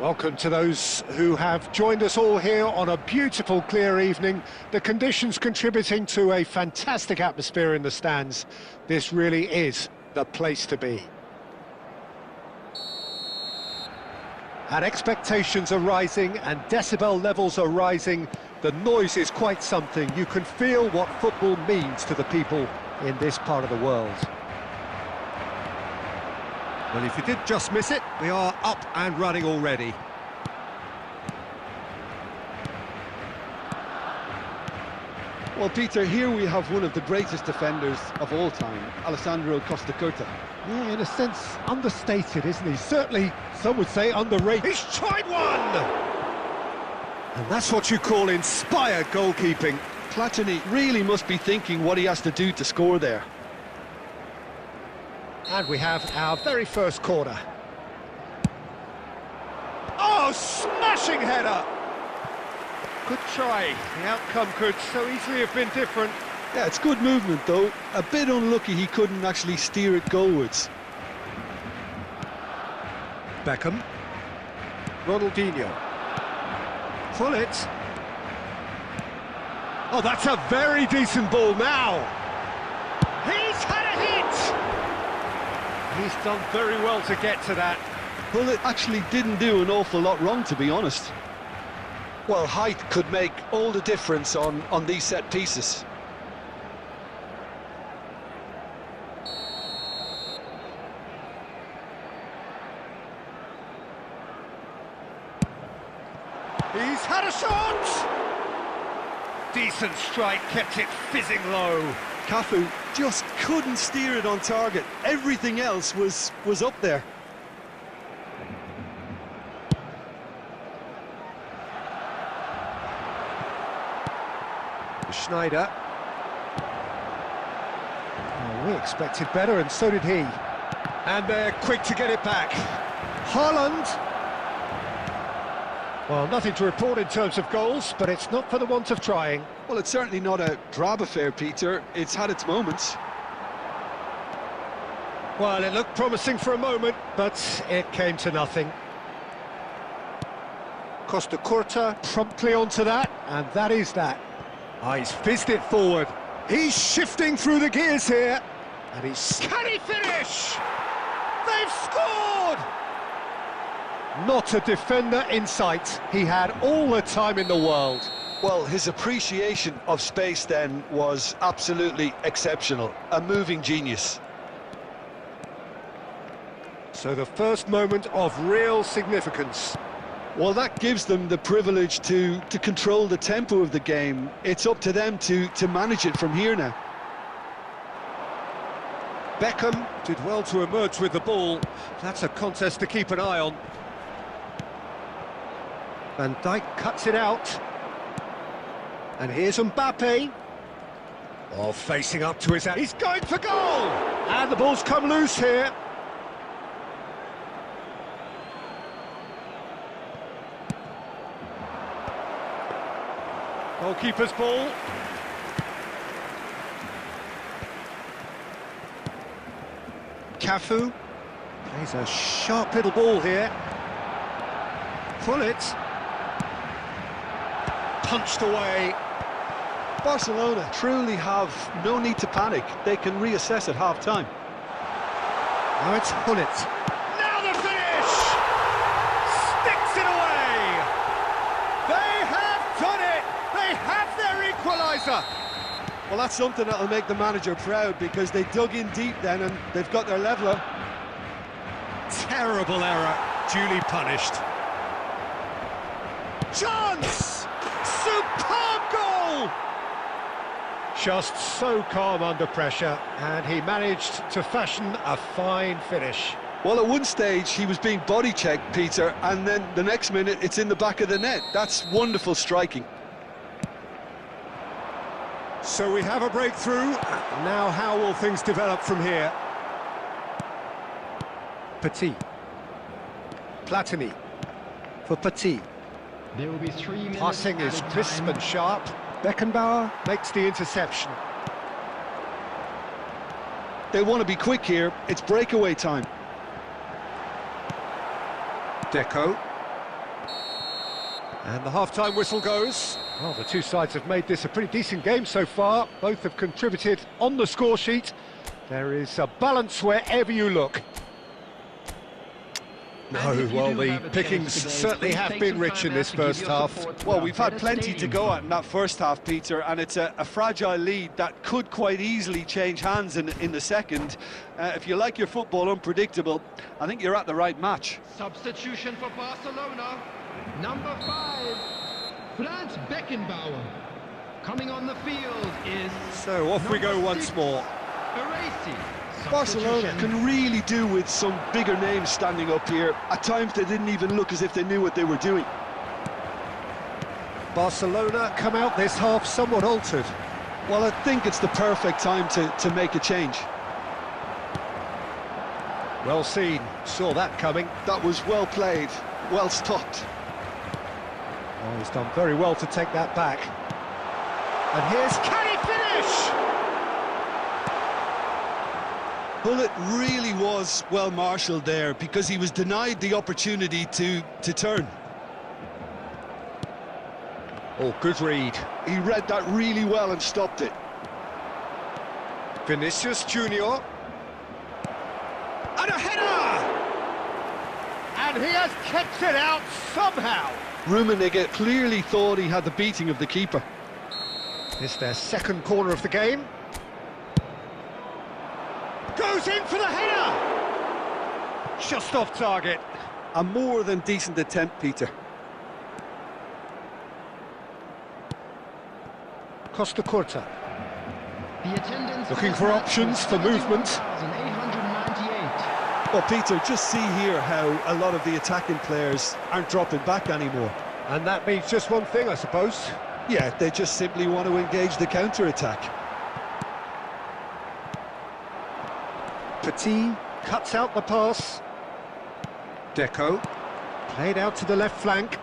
Welcome to those who have joined us all here on a beautiful, clear evening. The conditions contributing to a fantastic atmosphere in the stands. This really is the place to be. And expectations are rising and decibel levels are rising. The noise is quite something. You can feel what football means to the people in this part of the world. Well, if you did just miss it, we are up and running already. Well, Peter, here we have one of the greatest defenders of all time, Alessandro Costa. Yeah, in a sense, understated, isn't he? Certainly, some would say underrated. He's tried one! And that's what you call inspired goalkeeping. Platini really must be thinking what he has to do to score there. And we have our very first corner. Oh, smashing header! Good try. The outcome could so easily have been different. Yeah, it's good movement, though. A bit unlucky he couldn't actually steer it goalwards. Beckham. Ronaldinho. Pull it. Oh, that's a very decent ball now. He's had a hit! He's done very well to get to that. Well, it actually didn't do an awful lot wrong, to be honest. Well, height could make all the difference on these set pieces. He's had a shot! Decent strike, kept it fizzing low. Cafu just couldn't steer it on target. Everything else was up there. Schneider. Oh, we expected better, and so did he. And they're quick to get it back. Haaland. Well, nothing to report in terms of goals, but it's not for the want of trying. Well, it's certainly not a drab affair, Peter. It's had its moments. Well, it looked promising for a moment, but it came to nothing. Costa promptly onto that, and that is that. Oh, he's fizzed it forward. He's shifting through the gears here. And he's... Can he finish? They've scored! Not a defender in sight. He had all the time in the world. Well, his appreciation of space then was absolutely exceptional. A moving genius. So the first moment of real significance. Well, that gives them the privilege to control the tempo of the game. It's up to them to manage it from here now. Beckham did well to emerge with the ball. That's a contest to keep an eye on. Van Dijk cuts it out. And here's Mbappe. Oh, facing up to his... He's going for goal! And the ball's come loose here. Goalkeeper's ball. Cafu. Plays a sharp little ball here. Pull it. Punched away. Barcelona truly have no need to panic. They can reassess at half-time. Now it's Hullet. Now the finish! Sticks it away! They have done it! They have their equaliser! Well, that's something that'll make the manager proud, because they dug in deep then and they've got their leveller. Terrible error, duly punished. Chance! Superb goal! Just so calm under pressure, and he managed to fashion a fine finish. Well, at one stage he was being body checked, Peter, and then the next minute it's in the back of the net. That's wonderful striking. So we have a breakthrough. Now how will things develop from here? Petit. Platini. For Petit. There will be 3 minutes. Passing is crisp and sharp. Beckenbauer makes the interception. They want to be quick here. It's breakaway time. Deco. And the half-time whistle goes. Well, the two sides have made this a pretty decent game so far. Both have contributed on the score sheet. There is a balance wherever you look. No, well, the pickings certainly have been rich in this first half. Well, we've had plenty to go at in that first half, Peter, and it's a fragile lead that could quite easily change hands in the second. If you like your football unpredictable, I think you're at the right match. Substitution for Barcelona. Number 5, Franz Beckenbauer. Coming on the field is... So off we go once more. Baresi. Barcelona can really do with some bigger names standing up here. At times they didn't even look as if they knew what they were doing. Barcelona come out this half somewhat altered. Well, I think it's the perfect time to make a change. Well seen, saw that coming. That was well played, well stopped. Oh, he's done very well to take that back. And here's, can he finish? Well, it really was well marshalled there because he was denied the opportunity to turn. Oh, good read. He read that really well and stopped it. Vinicius Junior. And a header! And he has kept it out somehow. Rummenigge clearly thought he had the beating of the keeper. It's their second corner of the game. Goes in for the header! Just off target. A more than decent attempt, Peter. Costa Curta. The attendance Looking for options for movement. 898. Well, Peter, just see here how a lot of the attacking players aren't dropping back anymore. And that means just one thing, I suppose. Yeah, they just simply want to engage the counter-attack. Petit cuts out the pass. Deco played out to the left flank.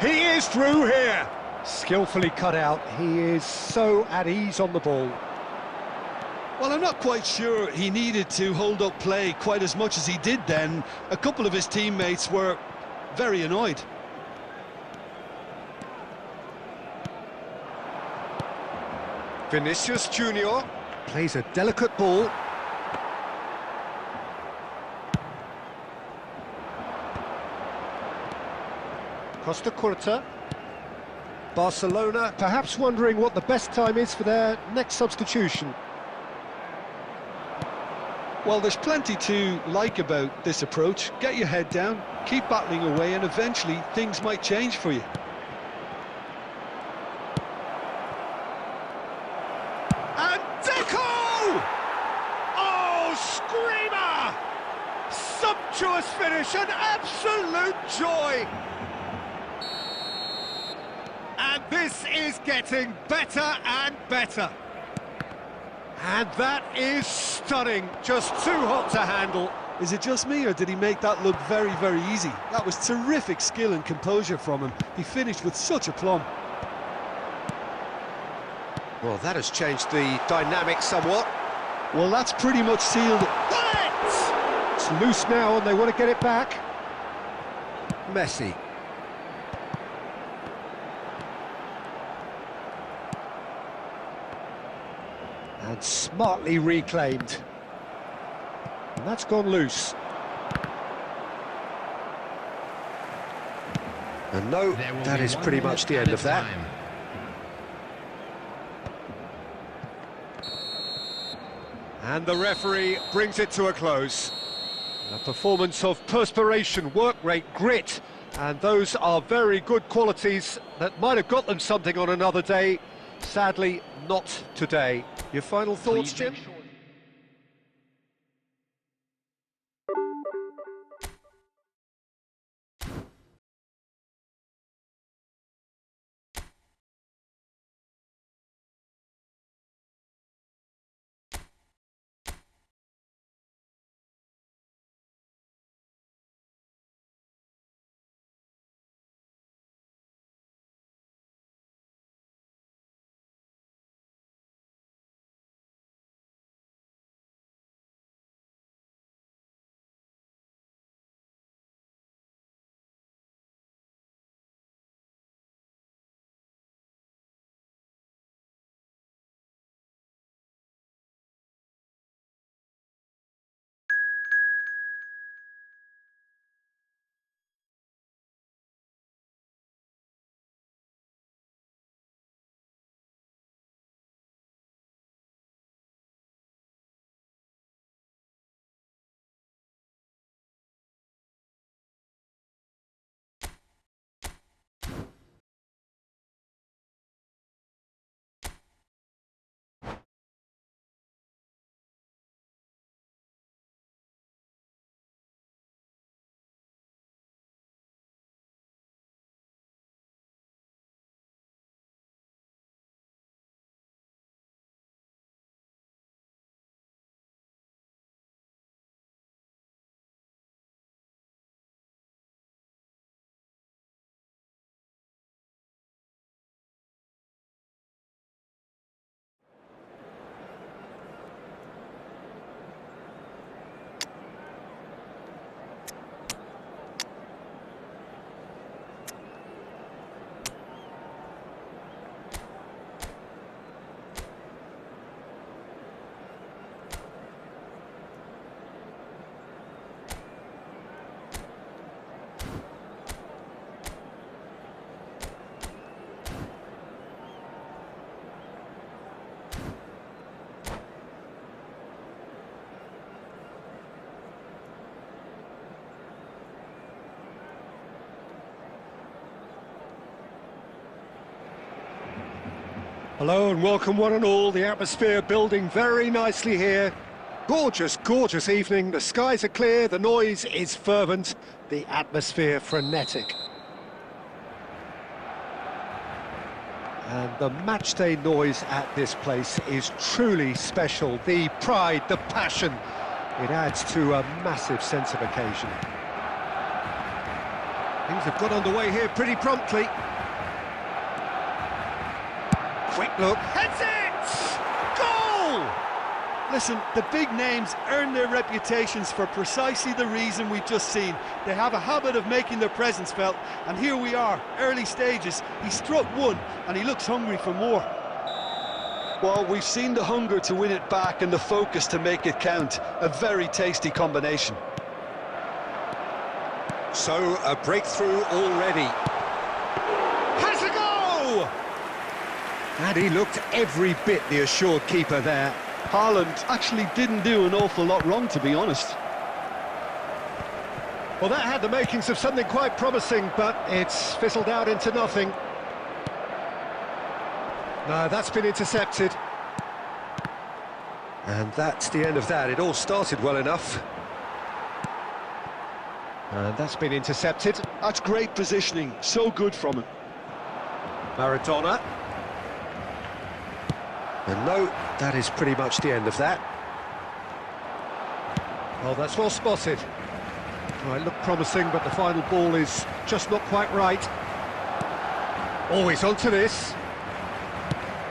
He is through here. Skillfully cut out. He is so at ease on the ball. Well, I'm not quite sure he needed to hold up play quite as much as he did then. A couple of his teammates were very annoyed. Vinicius Junior plays a delicate ball. Costa Curta. Barcelona perhaps wondering what the best time is for their next substitution. Well, there's plenty to like about this approach. Get your head down, keep battling away, and eventually things might change for you. And Deco! Oh, screamer! Sumptuous finish, an absolute joy! And this is getting better and better. And that is stunning, just too hot to handle. Is it just me, or did he make that look very, very easy? That was terrific skill and composure from him. He finished with such aplomb. Well, that has changed the dynamic somewhat. Well, that's pretty much sealed it. It's loose now and they want to get it back. Messi. And smartly reclaimed. And that's gone loose. And no, that is pretty much the end of that. And the referee brings it to a close. A performance of perspiration, work rate, grit, and those are very good qualities that might have got them something on another day. Sadly, not today. Your final thoughts, Jim? Hello and welcome one and all. The atmosphere building very nicely here. Gorgeous, gorgeous evening. The skies are clear, the noise is fervent, the atmosphere frenetic. And the matchday noise at this place is truly special. The pride, the passion, it adds to a massive sense of occasion. Things have got underway here pretty promptly. Quick look, heads it! Goal! Listen, the big names earn their reputations for precisely the reason we've just seen. They have a habit of making their presence felt, and here we are, early stages. He struck one, and he looks hungry for more. Well, we've seen the hunger to win it back and the focus to make it count. A very tasty combination. So, a breakthrough already. Has a go! And he looked every bit the assured keeper there. Haaland actually didn't do an awful lot wrong, to be honest. Well, that had the makings of something quite promising, but it's fizzled out into nothing. No, that's been intercepted. And that's the end of that. It all started well enough. And that's been intercepted. That's great positioning, so good from him. Maradona. And no, that is pretty much the end of that. Well, that's well spotted. Well, it looked promising, but the final ball is just not quite right. Always onto this.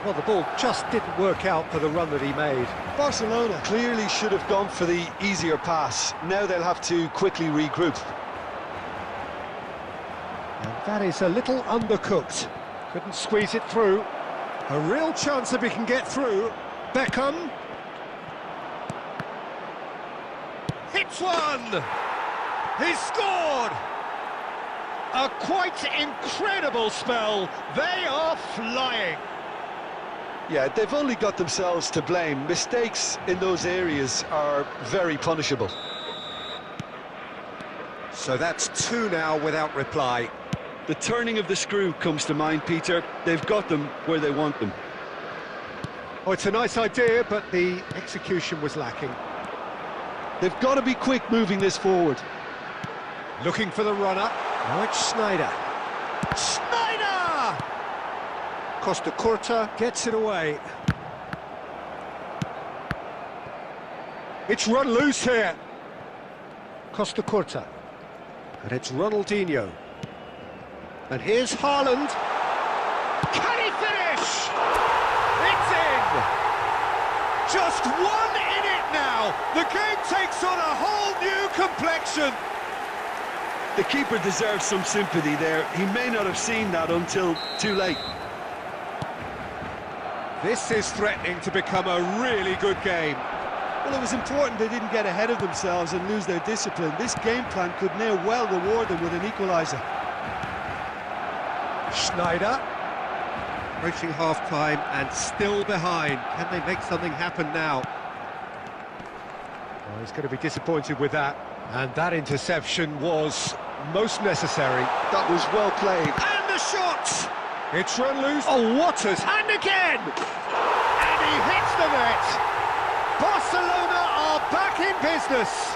Well, the ball just didn't work out for the run that he made. Barcelona clearly should have gone for the easier pass. Now they'll have to quickly regroup. And that is a little undercooked. Couldn't squeeze it through. A real chance if he can get through. Beckham. Hits one! He's scored! A quite incredible spell. They are flying. Yeah, they've only got themselves to blame. Mistakes in those areas are very punishable. So that's two now without reply. The turning of the screw comes to mind, Peter. They've got them where they want them. Oh, it's a nice idea, but the execution was lacking. They've got to be quick moving this forward. Looking for the runner. Now it's Snyder. Snyder! Costa Curta gets it away. It's run loose here. Costa Curta. And it's Ronaldinho. And here's Haaland. Can he finish? It's in! Just one in it now. The game takes on a whole new complexion. The keeper deserves some sympathy there. He may not have seen that until too late. This is threatening to become a really good game. Well, it was important they didn't get ahead of themselves and lose their discipline. This game plan could now well reward them with an equaliser. Schneider, approaching half-time and still behind. Can they make something happen now? Oh, he's going to be disappointed with that. And that interception was most necessary. That was well played. And the shot! It's run loose. Oh, Waters, and again! And he hits the net. Barcelona are back in business.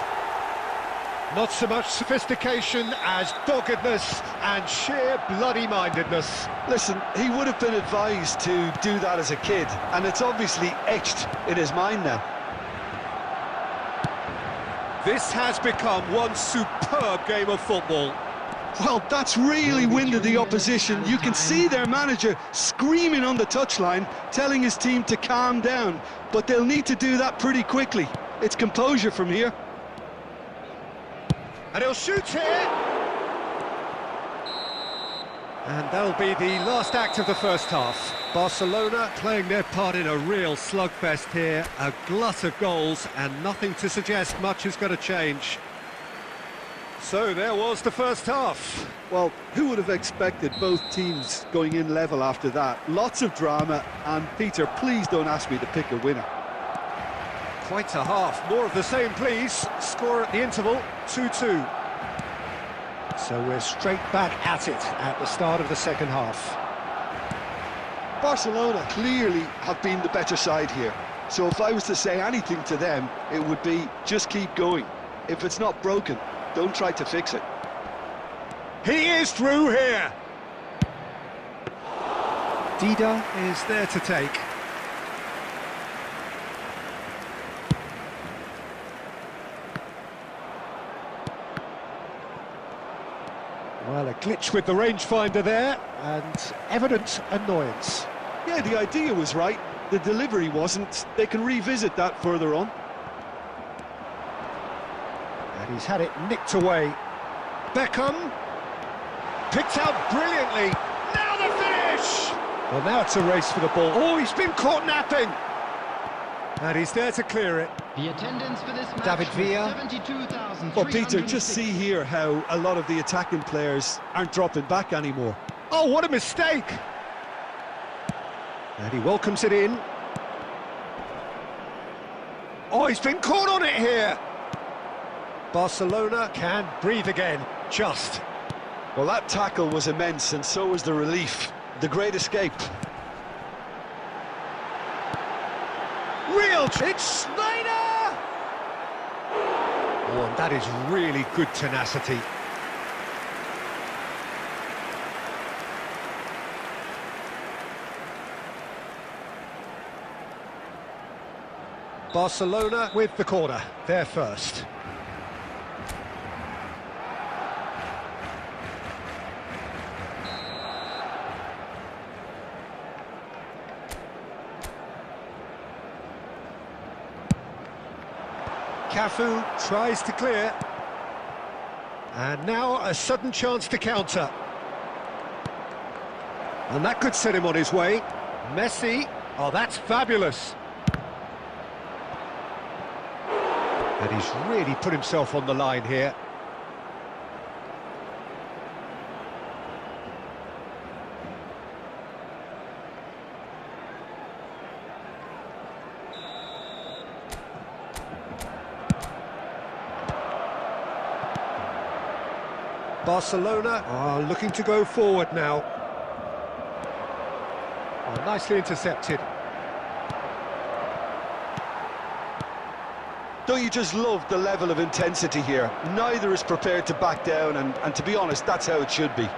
Not so much sophistication as doggedness and sheer bloody-mindedness. Listen, he would have been advised to do that as a kid, and it's obviously etched in his mind now. This has become one superb game of football. Well, that's really winded the opposition. You can see their manager screaming on the touchline, telling his team to calm down, but they'll need to do that pretty quickly. It's composure from here. And he'll shoot here. And that'll be the last act of the first half. Barcelona playing their part in a real slugfest here. A glut of goals and nothing to suggest much is going to change. So there was the first half. Well, who would have expected both teams going in level after that? Lots of drama, and Peter, please don't ask me to pick a winner. Quite a half. More of the same, please. Score at the interval, 2-2. So we're straight back at it at the start of the second half. Barcelona clearly have been the better side here. So if I was to say anything to them, it would be just keep going. If it's not broken, don't try to fix it. He is through here. Dida is there to take. Well, a glitch with the rangefinder there, and evident annoyance. Yeah, the idea was right. The delivery wasn't. They can revisit that further on. And he's had it nicked away. Beckham picked out brilliantly. Now the finish! Well, now it's a race for the ball. Oh, he's been caught napping! And he's there to clear it. The attendance for this match David Villa. 72,306. Well, Peter, just see here how a lot of the attacking players aren't dropping back anymore. Oh, what a mistake! And he welcomes it in. Oh, he's been caught on it here! Barcelona can breathe again, just. Well, that tackle was immense, and so was the relief. The great escape. Real, it's Snyder! Oh, and that is really good tenacity. Barcelona with the corner, they're first. Cafu tries to clear. And now a sudden chance to counter. And that could set him on his way. Messi, oh, that's fabulous. And he's really put himself on the line here. Barcelona are looking to go forward now. Oh, nicely intercepted. Don't you just love the level of intensity here? Neither is prepared to back down, and to be honest, that's how it should be.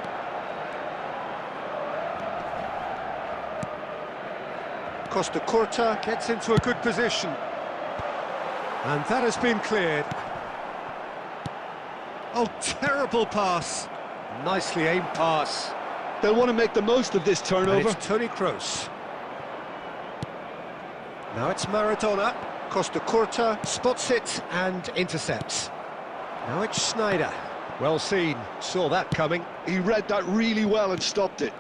Costa Curta gets into a good position. And that has been cleared. Oh, terrible pass. Nicely aimed pass. They'll want to make the most of this turnover. And it's Toni Kroos. Now it's Maradona. Costa Curta spots it and intercepts. Now it's Snyder. Well seen, saw that coming. He read that really well and stopped it.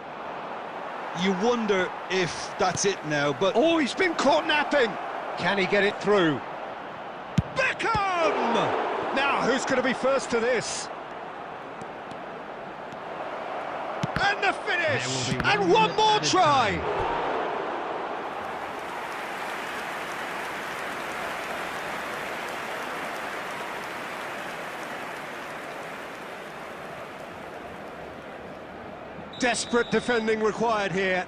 You wonder if that's it now, but... Oh, he's been caught napping! Can he get it through? Beckham! Now, who's going to be first to this? And the finish! And one more try! Desperate defending required here.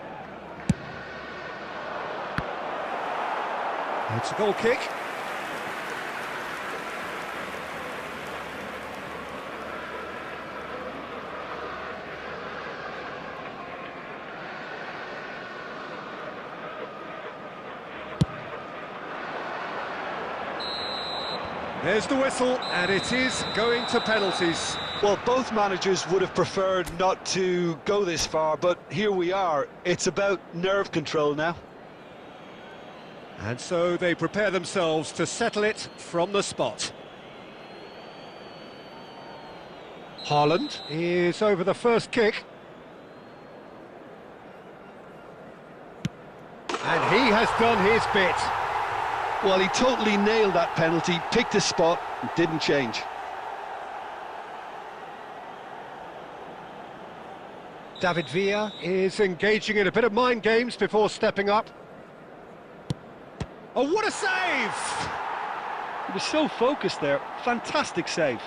It's a goal kick. There's the whistle, and it is going to penalties. Well, both managers would have preferred not to go this far, but here we are. It's about nerve control now. And so they prepare themselves to settle it from the spot. Haaland is over the first kick. And he has done his bit. Well, he totally nailed that penalty, picked his spot, and didn't change. David Villa is engaging in a bit of mind games before stepping up. Oh, what a save! He was so focused there. Fantastic save.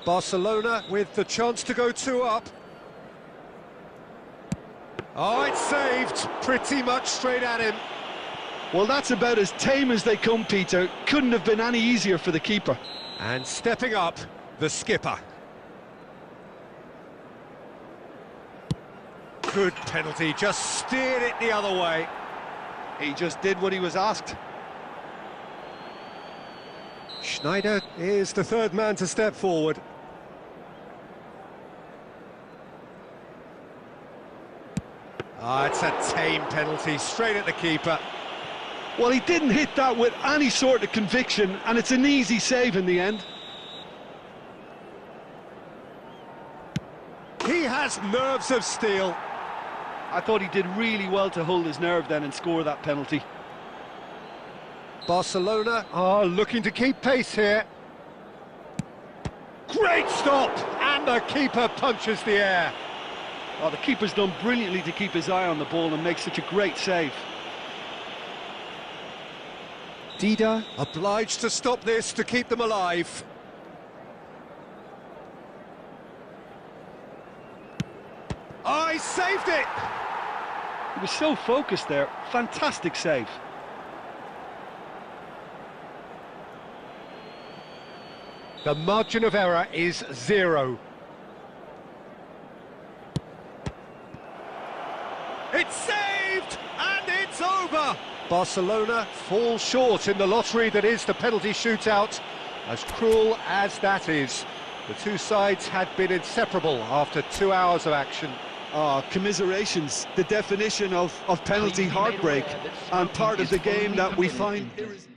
Barcelona with the chance to go 2 up. Oh, it's saved, pretty much straight at him. Well, that's about as tame as they come, Peter. Couldn't have been any easier for the keeper. And stepping up, the skipper. Good penalty, just steered it the other way. He just did what he was asked. Schneider is the third man to step forward. Ah, it's a tame penalty, straight at the keeper. Well, he didn't hit that with any sort of conviction, and it's an easy save in the end. He has nerves of steel. I thought he did really well to hold his nerve then and score that penalty. Barcelona are looking to keep pace here. Great stop! And the keeper punches the air. Oh, the keeper's done brilliantly to keep his eye on the ball and make such a great save. Dida obliged to stop this to keep them alive. Oh, he saved it! He was so focused there. Fantastic save. The margin of error is 0. It's saved! And it's over! Barcelona fall short in the lottery that is the penalty shootout. As cruel as that is, the two sides had been inseparable after 2 hours of action. Oh, commiserations, the definition of penalty heartbreak, and part of the game that we find irresistible.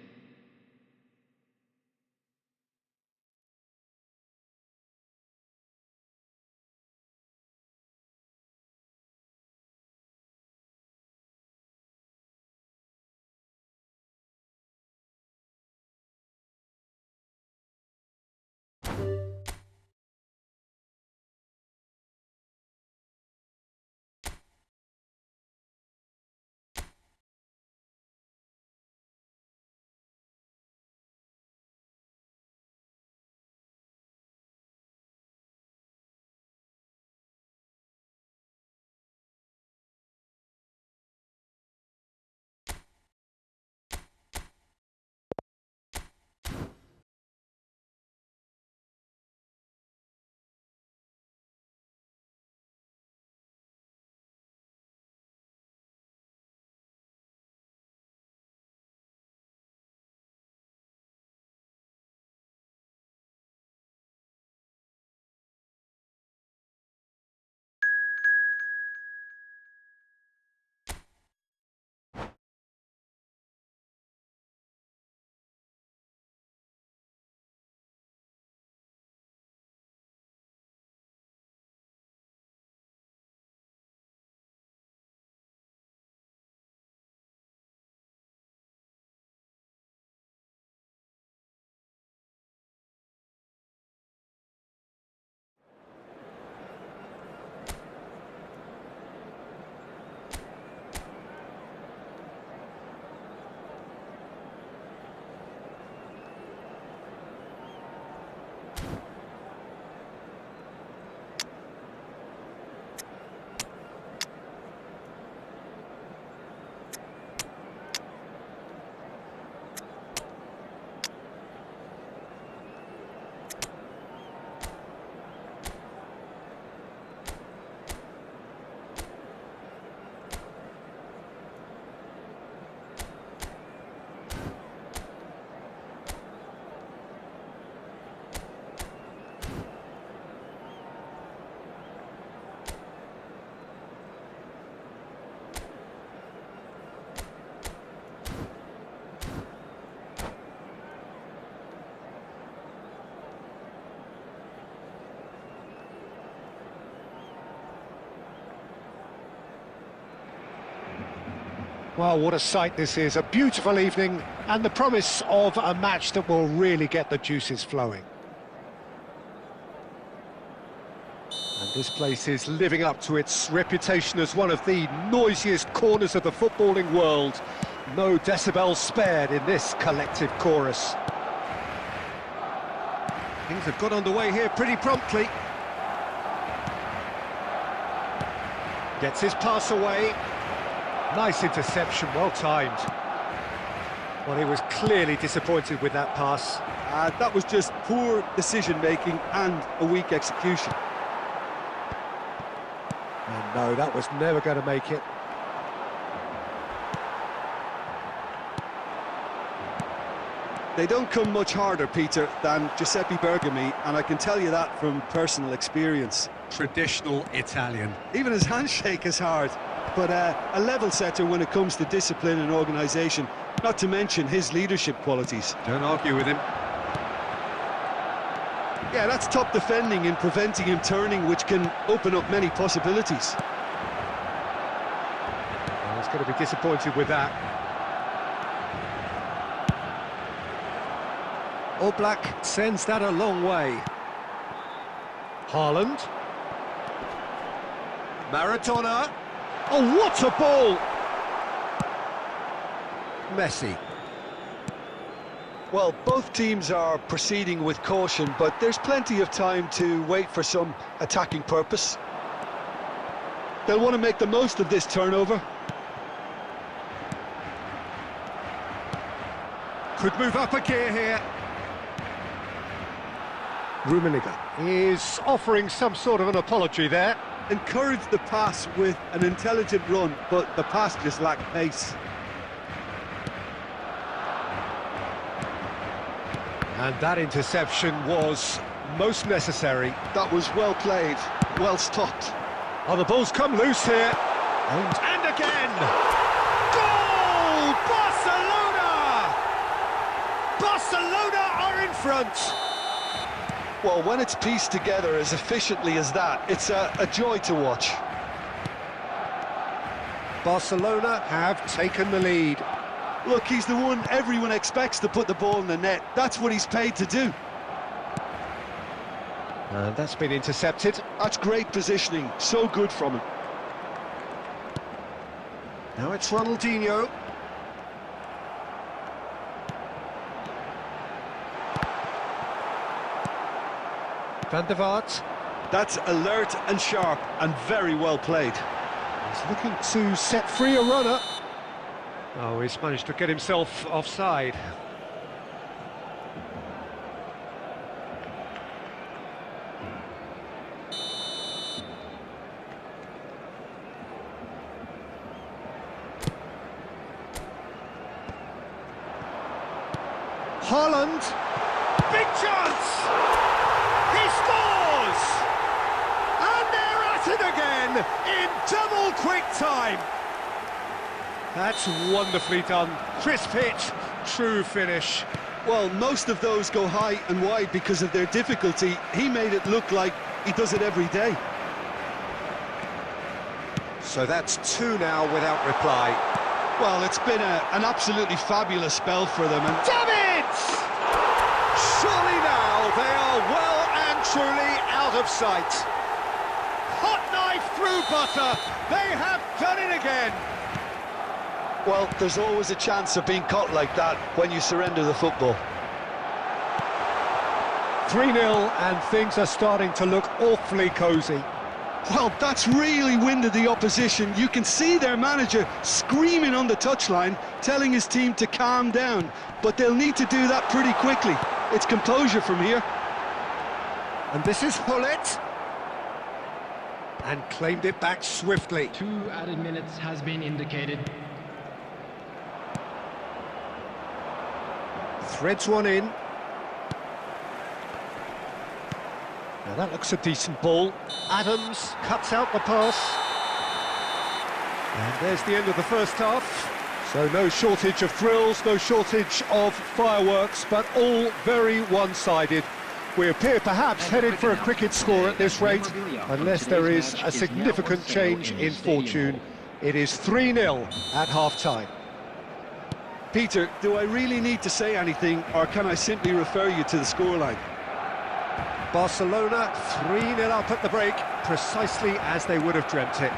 Well, what a sight this is, a beautiful evening and the promise of a match that will really get the juices flowing. And this place is living up to its reputation as one of the noisiest corners of the footballing world. No decibels spared in this collective chorus. Things have got underway here pretty promptly. Gets his pass away. Nice interception, well timed. Well, he was clearly disappointed with that pass. That was just poor decision-making and a weak execution. And no, that was never going to make it. They don't come much harder, Peter, than Giuseppe Bergami, and I can tell you that from personal experience. Traditional Italian. Even his handshake is hard, but a level setter when it comes to discipline and organisation, not to mention his leadership qualities. Don't argue with him. Yeah, that's top defending in preventing him turning, which can open up many possibilities. Well, he's going to be disappointed with that. Oblak sends that a long way. Haaland. Maradona. Oh, what a ball! Messi. Well, both teams are proceeding with caution, but there's plenty of time to wait for some attacking purpose. They'll want to make the most of this turnover. Could move up a gear here. Rummenigge is offering some sort of an apology there. Encouraged the pass with an intelligent run, but the pass just lacked pace. And that interception was most necessary. That was well played, well stopped. Oh, the ball's come loose here. And again! Goal! Barcelona! Barcelona are in front! Well, when it's pieced together as efficiently as that, it's a joy to watch. Barcelona have taken the lead. Look, he's the one everyone expects to put the ball in the net. That's what he's paid to do. And that's been intercepted. That's great positioning, so good from him. Now it's Ronaldinho. Van der Vaart. That's alert and sharp and very well played. He's looking to set free a runner. Oh, he's managed to get himself offside. Haaland. Big chance! He scores! And they're at it again in double quick time. That's wonderfully done. Crisp hit, true finish. Well, most of those go high and wide because of their difficulty. He made it look like he does it every day. So that's two now without reply. Well, it's been an absolutely fabulous spell for them. And Damn it! Surely now they are well and truly out of sight. Hot knife through butter. They have done it again. well, there's always a chance of being caught like that when you surrender the football. 3-0 and things are starting to look awfully cosy. Well, that's really winded the opposition. You can see their manager screaming on the touchline, telling his team to calm down, but they'll need to do that pretty quickly. It's composure from here. And this is Hullet. And claimed it back swiftly. 2 added minutes has been indicated. Threads one in. Now that looks a decent ball. Adams cuts out the pass. And there's the end of the first half. So no shortage of thrills, no shortage of fireworks, but all very one-sided. We appear perhaps headed for a cricket score at this rate, unless there is a significant change in fortune. It is 3-0 at half-time. Peter, do I really need to say anything, or can I simply refer you to the scoreline? Barcelona 3-0 up at the break, precisely as they would have dreamt it.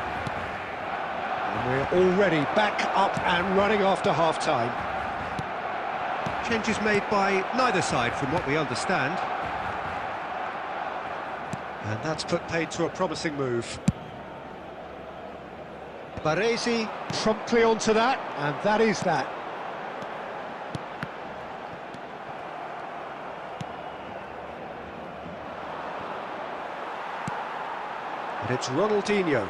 And we're already back up and running after half-time. Changes made by neither side, from what we understand. And that's put paid to a promising move. Baresi promptly onto that, and that is that. And it's Ronaldinho.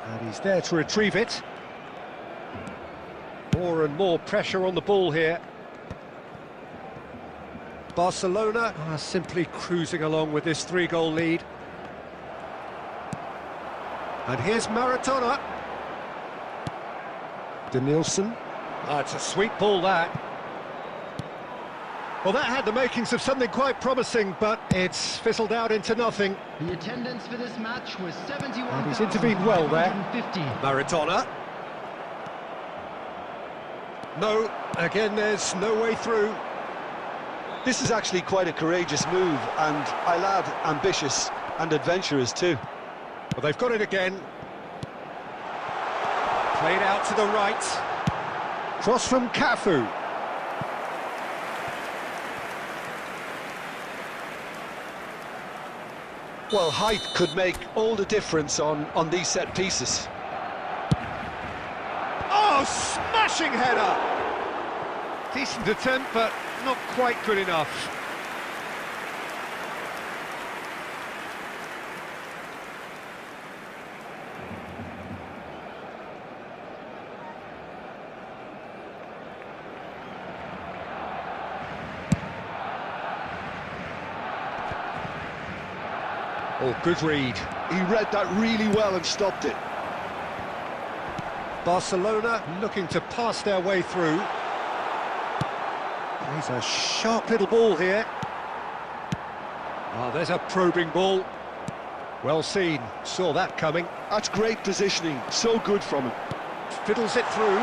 And he's there to retrieve it. More and more pressure on the ball here. Barcelona are simply cruising along with this 3-goal lead. And here's Maradona. Denilson. It's a sweet ball, that. Well, that had the makings of something quite promising, but it's fizzled out into nothing. The attendance for this match was 71,550. And he's intervened well there. Maradona. No, again, there's no way through. This is actually quite a courageous move, and I'll add ambitious and adventurous too. Well, they've got it again. Played out to the right. Cross from Cafu. Well, height could make all the difference on these set pieces. Oh, smashing header! Decent attempt, but not quite good enough. Oh, good read. He read that really well and stopped it. Barcelona looking to pass their way through. He's a sharp little ball here. Oh, there's a probing ball. Well seen, saw that coming. That's great positioning, so good from him. Fiddles it through.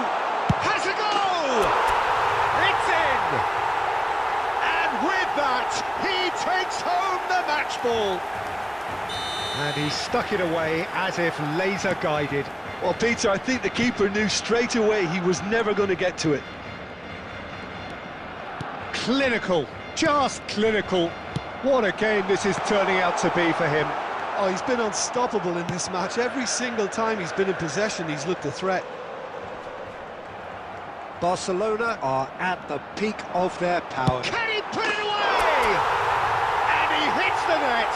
Has a goal! It's in! And with that, he takes home the match ball. And he stuck it away as if laser guided. Well, Peter, I think the keeper knew straight away he was never going to get to it. Clinical, just clinical. What a game this is turning out to be for him. Oh, he's been unstoppable in this match. Every single time he's been in possession, he's looked a threat. Barcelona are at the peak of their power. Can he put it away? And he hits the net.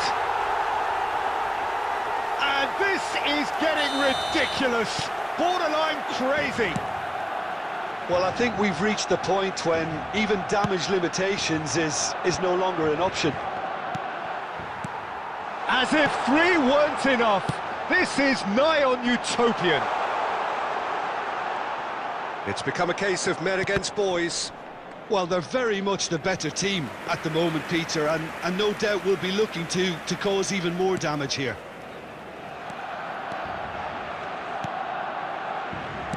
And this is getting ridiculous, borderline crazy. Well, I think we've reached the point when even damage limitations is no longer an option. As if 3 weren't enough, this is nigh on utopian. It's become a case of men against boys. Well, they're very much the better team at the moment, Peter, and no doubt will be looking to cause even more damage here.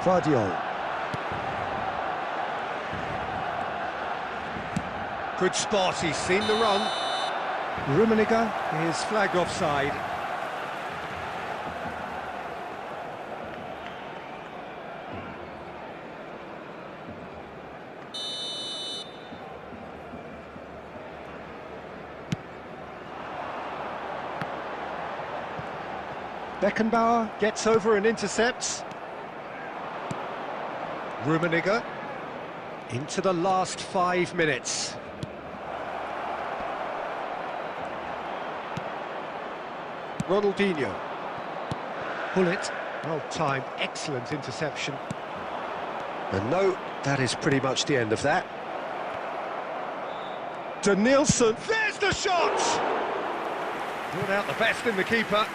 Guardiola. Good spot, he's seen the run. Rummenigge is flagged offside. Beckenbauer gets over and intercepts. Rummenigge into the last 5 minutes. Ronaldinho. Bullet, well timed, excellent interception. And no, that is pretty much the end of that. Denilson, there's the shot! Brought out the best in the keeper.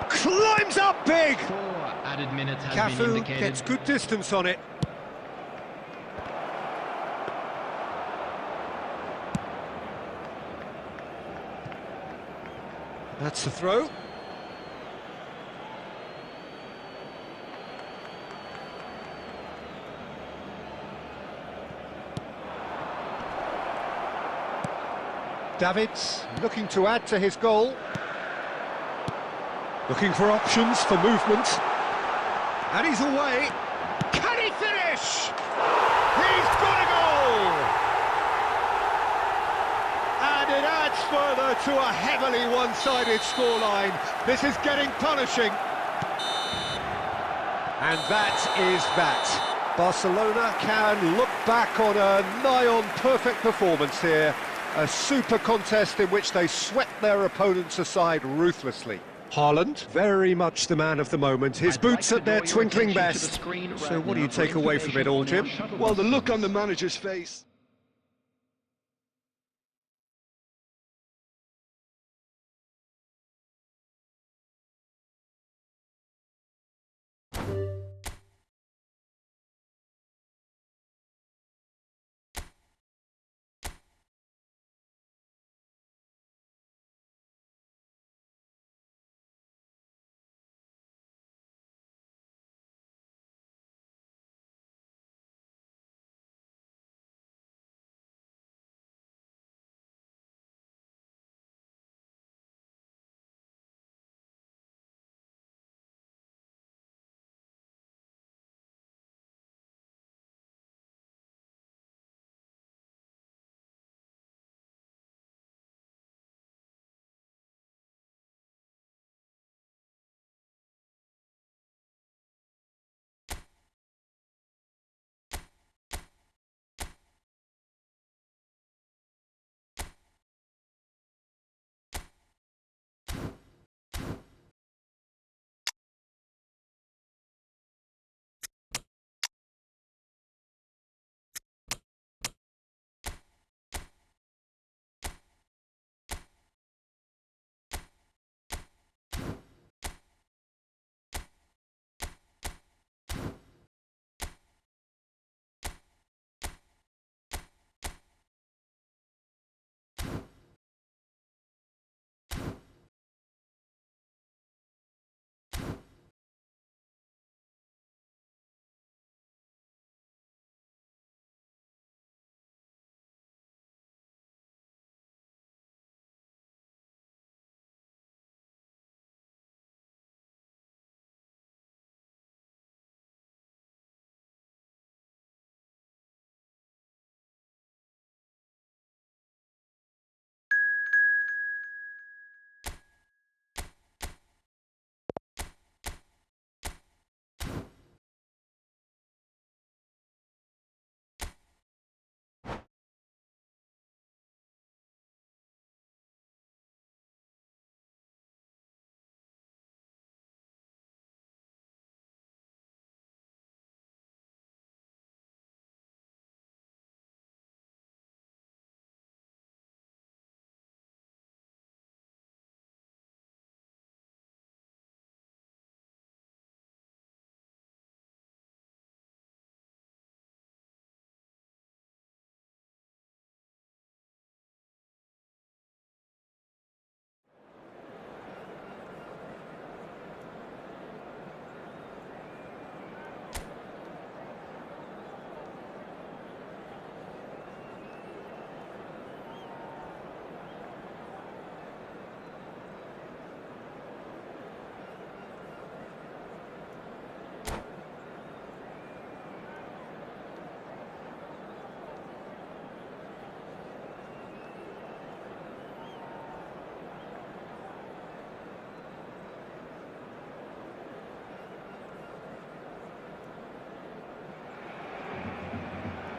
Climbs up big! 4 added minutes has been Cafu indicated. gets good distance on it. That's the throw. Davids looking to add to his goal. Looking for options for movement. And he's away. Can he finish? He's got a goal! And it adds further to a heavily one-sided scoreline. This is getting punishing. And that is that. Barcelona can look back on a nigh-on perfect performance here. A super contest in which they swept their opponents aside ruthlessly. Haaland, very much the man of the moment. His boots at their twinkling best. So what do you take away from it all, Jim? Well, the look on the manager's face.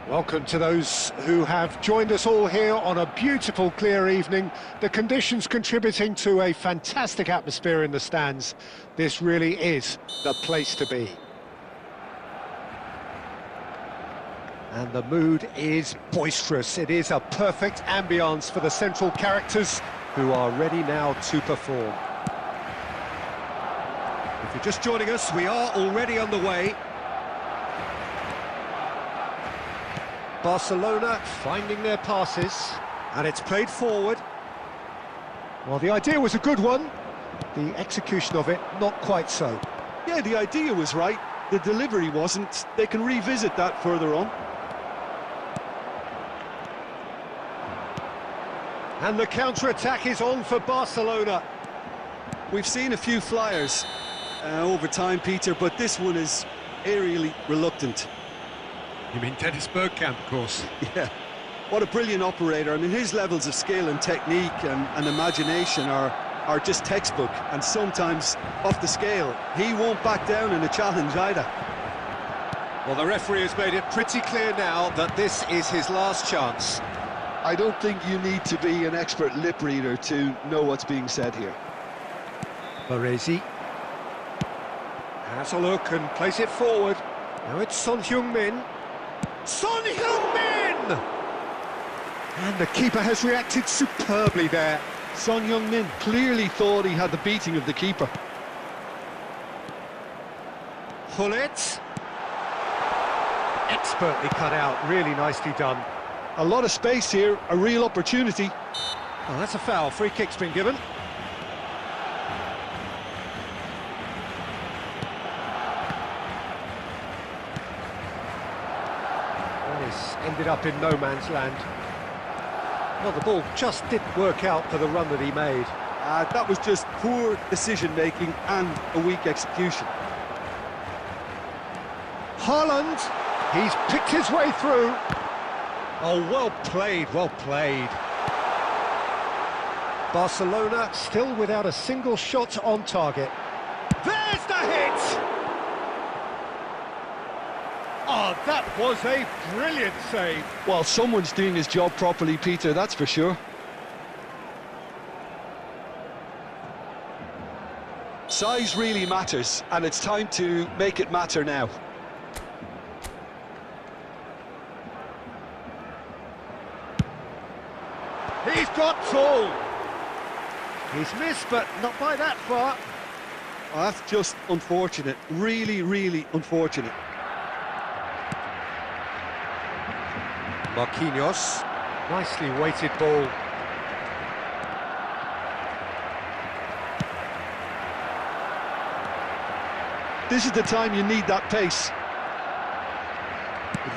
Welcome to those who have joined us all here on a beautiful, clear evening. The conditions contributing to a fantastic atmosphere in the stands. This really is the place to be. And the mood is boisterous. It is a perfect ambience for the central characters who are ready now to perform. If you're just joining us, we are already on the way. Barcelona finding their passes, and it's played forward. Well, the idea was a good one. The execution of it, not quite so. Yeah, the idea was right. The delivery wasn't. They can revisit that further on. And the counter-attack is on for Barcelona. We've seen a few flyers over time, Peter, but this one is aerially reluctant. You mean Dennis Bergkamp, of course. Yeah, what a brilliant operator. I mean, his levels of skill and technique and imagination are just textbook, and sometimes off the scale. He won't back down in a challenge either. Well, the referee has made it pretty clear now that this is his last chance. I don't think you need to be an expert lip reader to know what's being said here. Baresi has a look and plays it forward. Now it's Son Heung-min. Son Heung-min! And the keeper has reacted superbly there. Son Heung-min clearly thought he had the beating of the keeper. Hullet. Expertly cut out, really nicely done. A lot of space here, a real opportunity. Oh, that's a foul. Free kick's been given. And this ended up in no man's land. Well, the ball just didn't work out for the run that he made. That was just poor decision-making and a weak execution. Haaland, he's picked his way through. Oh, well played, well played. Barcelona still without a single shot on target. There's the hit! Oh, that was a brilliant save. Well, someone's doing his job properly, Peter, that's for sure. Size really matters, and it's time to make it matter now. He's got tall. He's missed, but not by that far. Oh, that's just unfortunate. Really, really unfortunate. Marquinhos. Nicely weighted ball. This is the time you need that pace.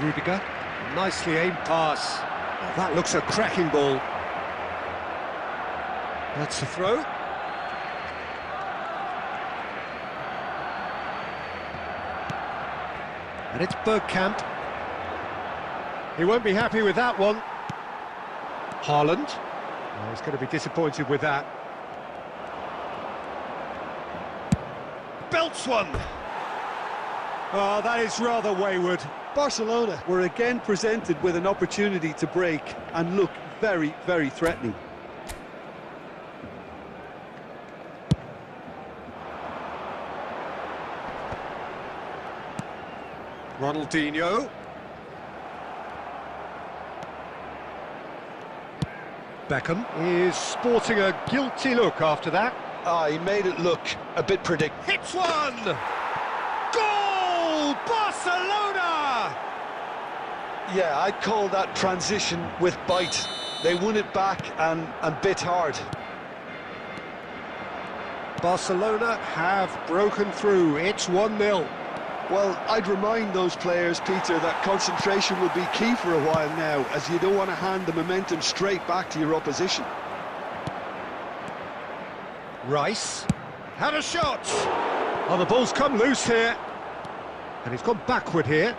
Rudiger. Nicely aimed pass. Oh, that looks a cracking ball. That's the throw. And it's Bergkamp. He won't be happy with that one. Haaland. Oh, he's going to be disappointed with that. Belts one. Oh, that is rather wayward. Barcelona were again presented with an opportunity to break and look very, very threatening. Ronaldinho. Beckham is sporting a guilty look after that. He made it look a bit predictable. Hits one! Goal! Barcelona! Yeah, I'd call that transition with bite. They won it back and bit hard. Barcelona have broken through. It's 1-0. Well, I'd remind those players, Peter, that concentration will be key for a while now, as you don't want to hand the momentum straight back to your opposition. Rice had a shot. Oh, the ball's come loose here. And he's gone backward here.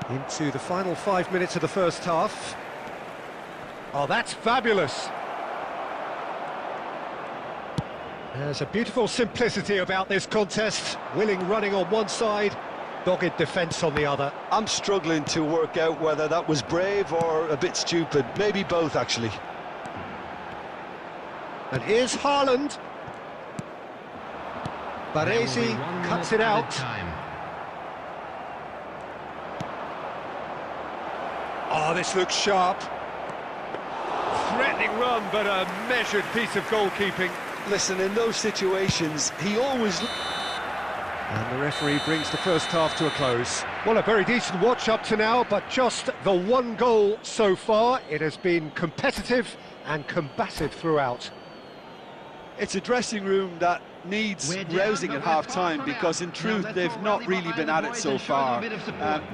Into the final 5 minutes of the first half. Oh, that's fabulous. There's a beautiful simplicity about this contest. Willing running on one side, dogged defence on the other. I'm struggling to work out whether that was brave or a bit stupid. Maybe both, actually. And here's Haaland. Baresi cuts it out. Oh, this looks sharp. Threatening run, but a measured piece of goalkeeping. Listen, in those situations, he always... And the referee brings the first half to a close. Well, a very decent watch up to now, but just the one goal so far. It has been competitive and combative throughout. It's a dressing room that needs rousing at half-time, because in truth they've not really been at it so far.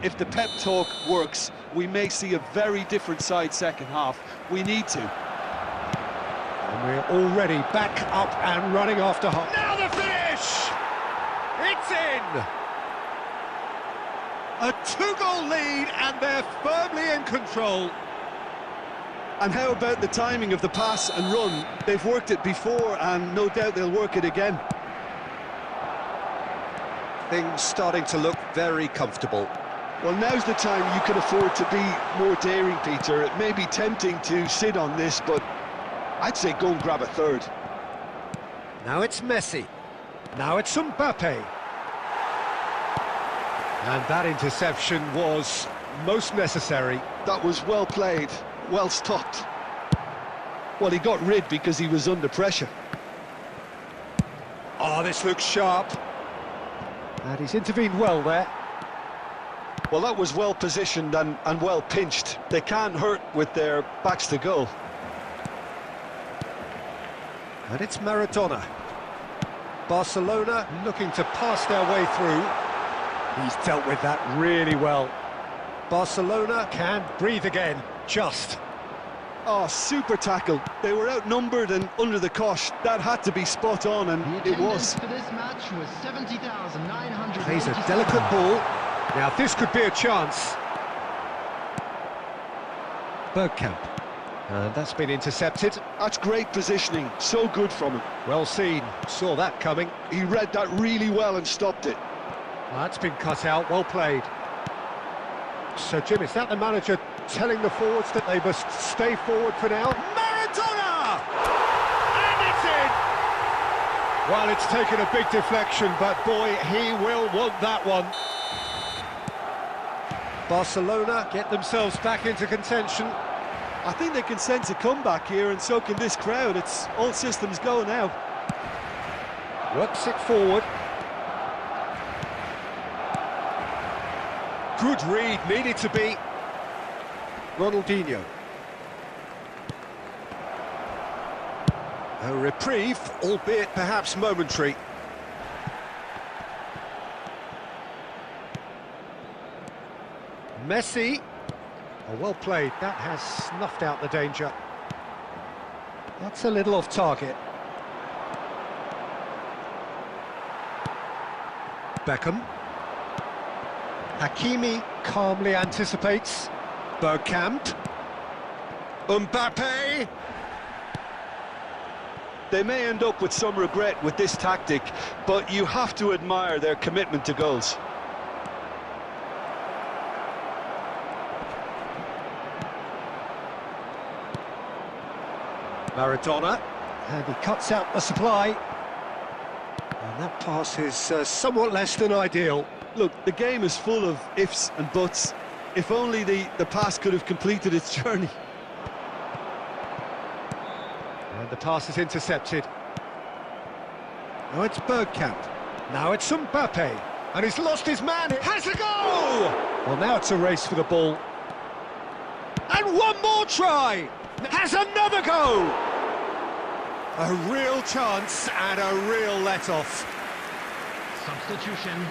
If the pep talk works, we may see a very different side second half. We need to. And we're already back up and running after half. Now the finish! It's in! A two-goal lead, and they're firmly in control. And how about the timing of the pass and run? They've worked it before, and no doubt they'll work it again. Things starting to look very comfortable. Well, now's the time you can afford to be more daring, Peter. It may be tempting to sit on this, but I'd say go and grab a third. Now it's Messi. Now it's Mbappe. And that interception was most necessary. That was well played, well stopped. Well, he got rid because he was under pressure. Oh, this looks sharp. And he's intervened well there. Well, that was well positioned and well pinched. They can't hurt with their backs to goal. And it's Maradona. Barcelona looking to pass their way through. He's dealt with that really well. Barcelona can breathe again, just. Oh, super tackle. They were outnumbered and under the cosh. That had to be spot on, and it was. For this match was 70,900. Plays a delicate ball. Now this could be a chance. Bergkamp. And that's been intercepted. That's great positioning. So good from him. Well seen. Saw that coming. He read that really well and stopped it. That's been cut out. Well played. So, Jim, is that the manager telling the forwards that they must stay forward for now? Maradona! And it's in! Well, it's taken a big deflection, but boy, he will want that one. Barcelona get themselves back into contention. I think they can sense a comeback here, and so can this crowd. It's all systems go now. Works it forward. Good read, needed to be. Ronaldinho. A reprieve, albeit perhaps momentary. Messi. Oh, well played. That has snuffed out the danger. That's a little off target. Beckham. Hakimi calmly anticipates. Bergkamp. Mbappe. They may end up with some regret with this tactic, but you have to admire their commitment to goals. Maradona, and he cuts out the supply. And that pass is somewhat less than ideal. Look, the game is full of ifs and buts. If only the pass could have completed its journey. And the pass is intercepted. Now it's Bergkamp. Now it's Mbappe. And he's lost his man. It has a goal! Well, now it's a race for the ball. And one more try! Has another go! A real chance and a real let-off. Substitution.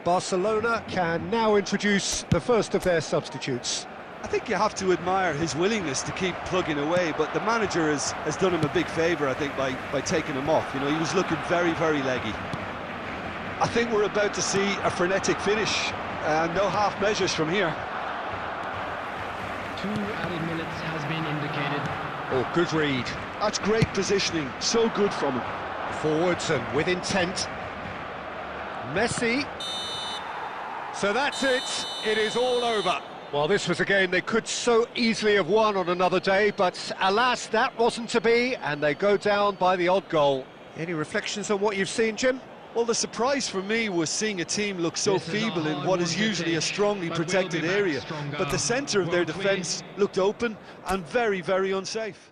Barcelona can now introduce the first of their substitutes. I think you have to admire his willingness to keep plugging away, but the manager has done him a big favour, I think, by taking him off. You know, he was looking very, very leggy. I think we're about to see a frenetic finish, no half measures from here. 2 added minutes has been indicated. Oh, good read. That's great positioning, so good from him. Forwards and with intent. Messi. So that's it. It is all over. Well, this was a game they could so easily have won on another day, but alas, that wasn't to be, and they go down by the odd goal. Any reflections on what you've seen, Jim? Well, the surprise for me was seeing a team look so feeble in what is usually a strongly protected area. But the centre of their defence looked open and very, very unsafe.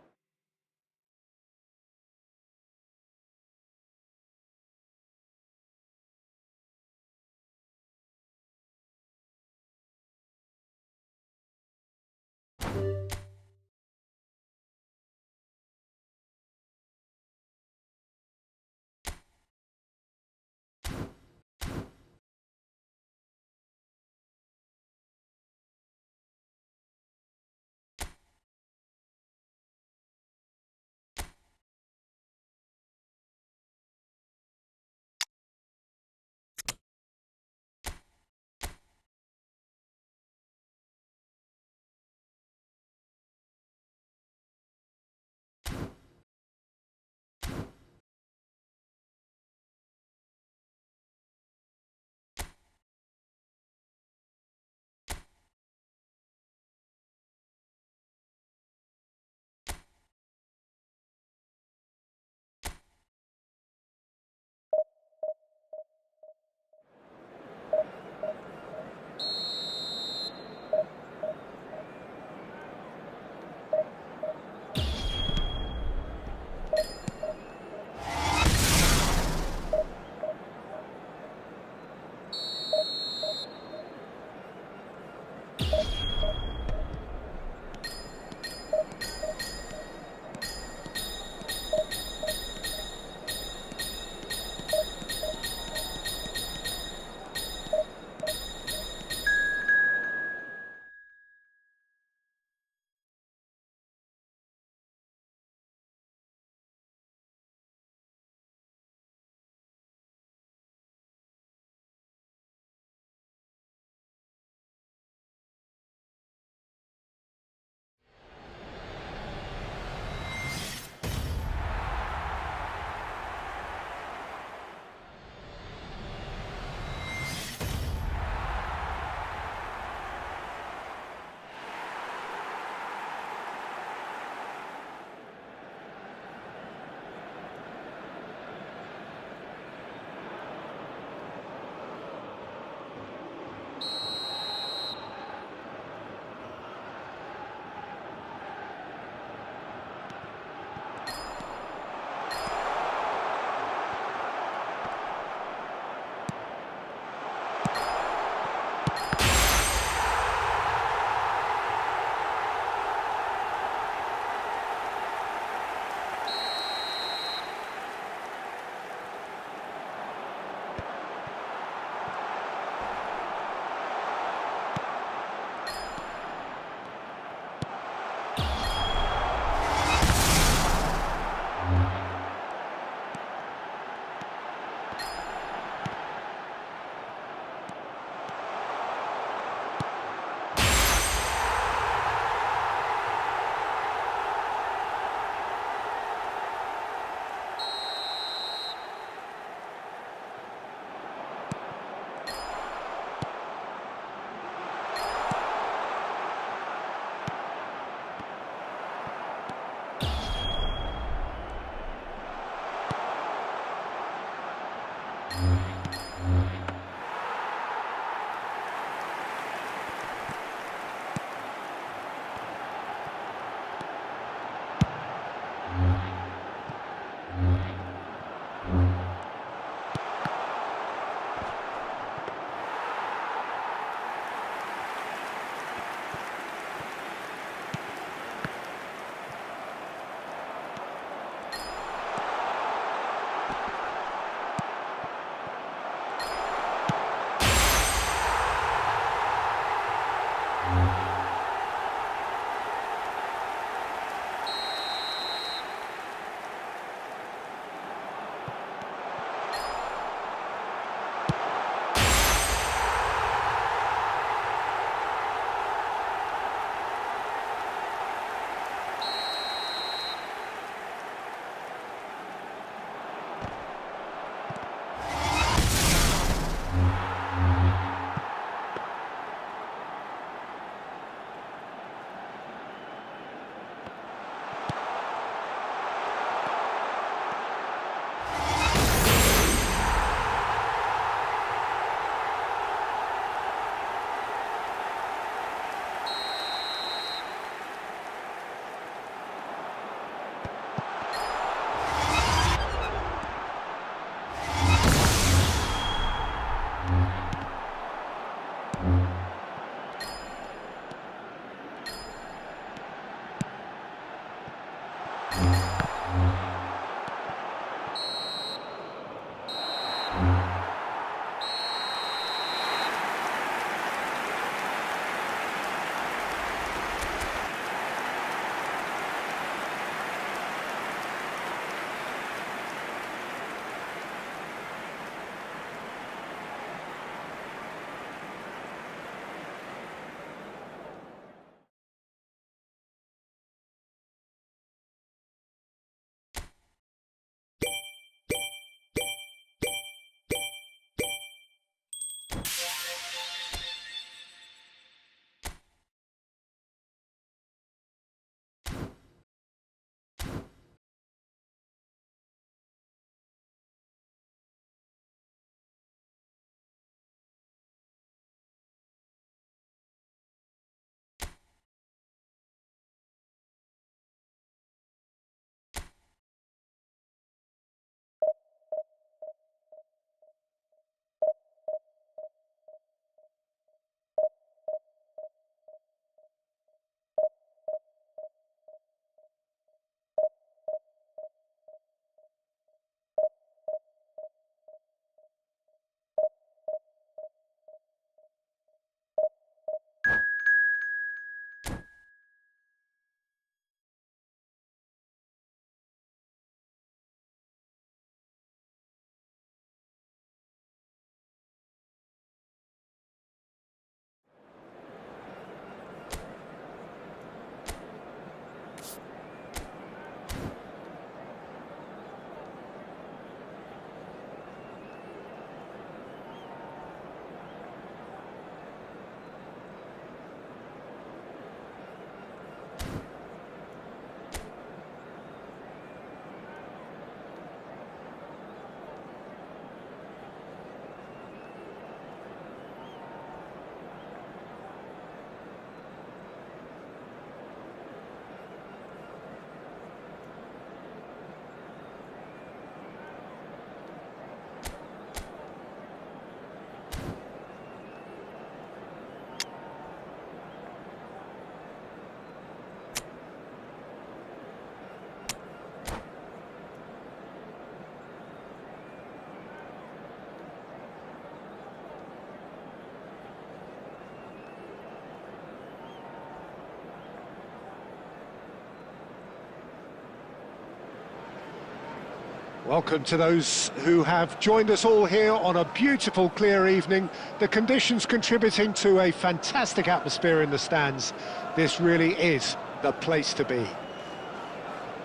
Welcome to those who have joined us all here on a beautiful, clear evening. The conditions contributing to a fantastic atmosphere in the stands. This really is the place to be.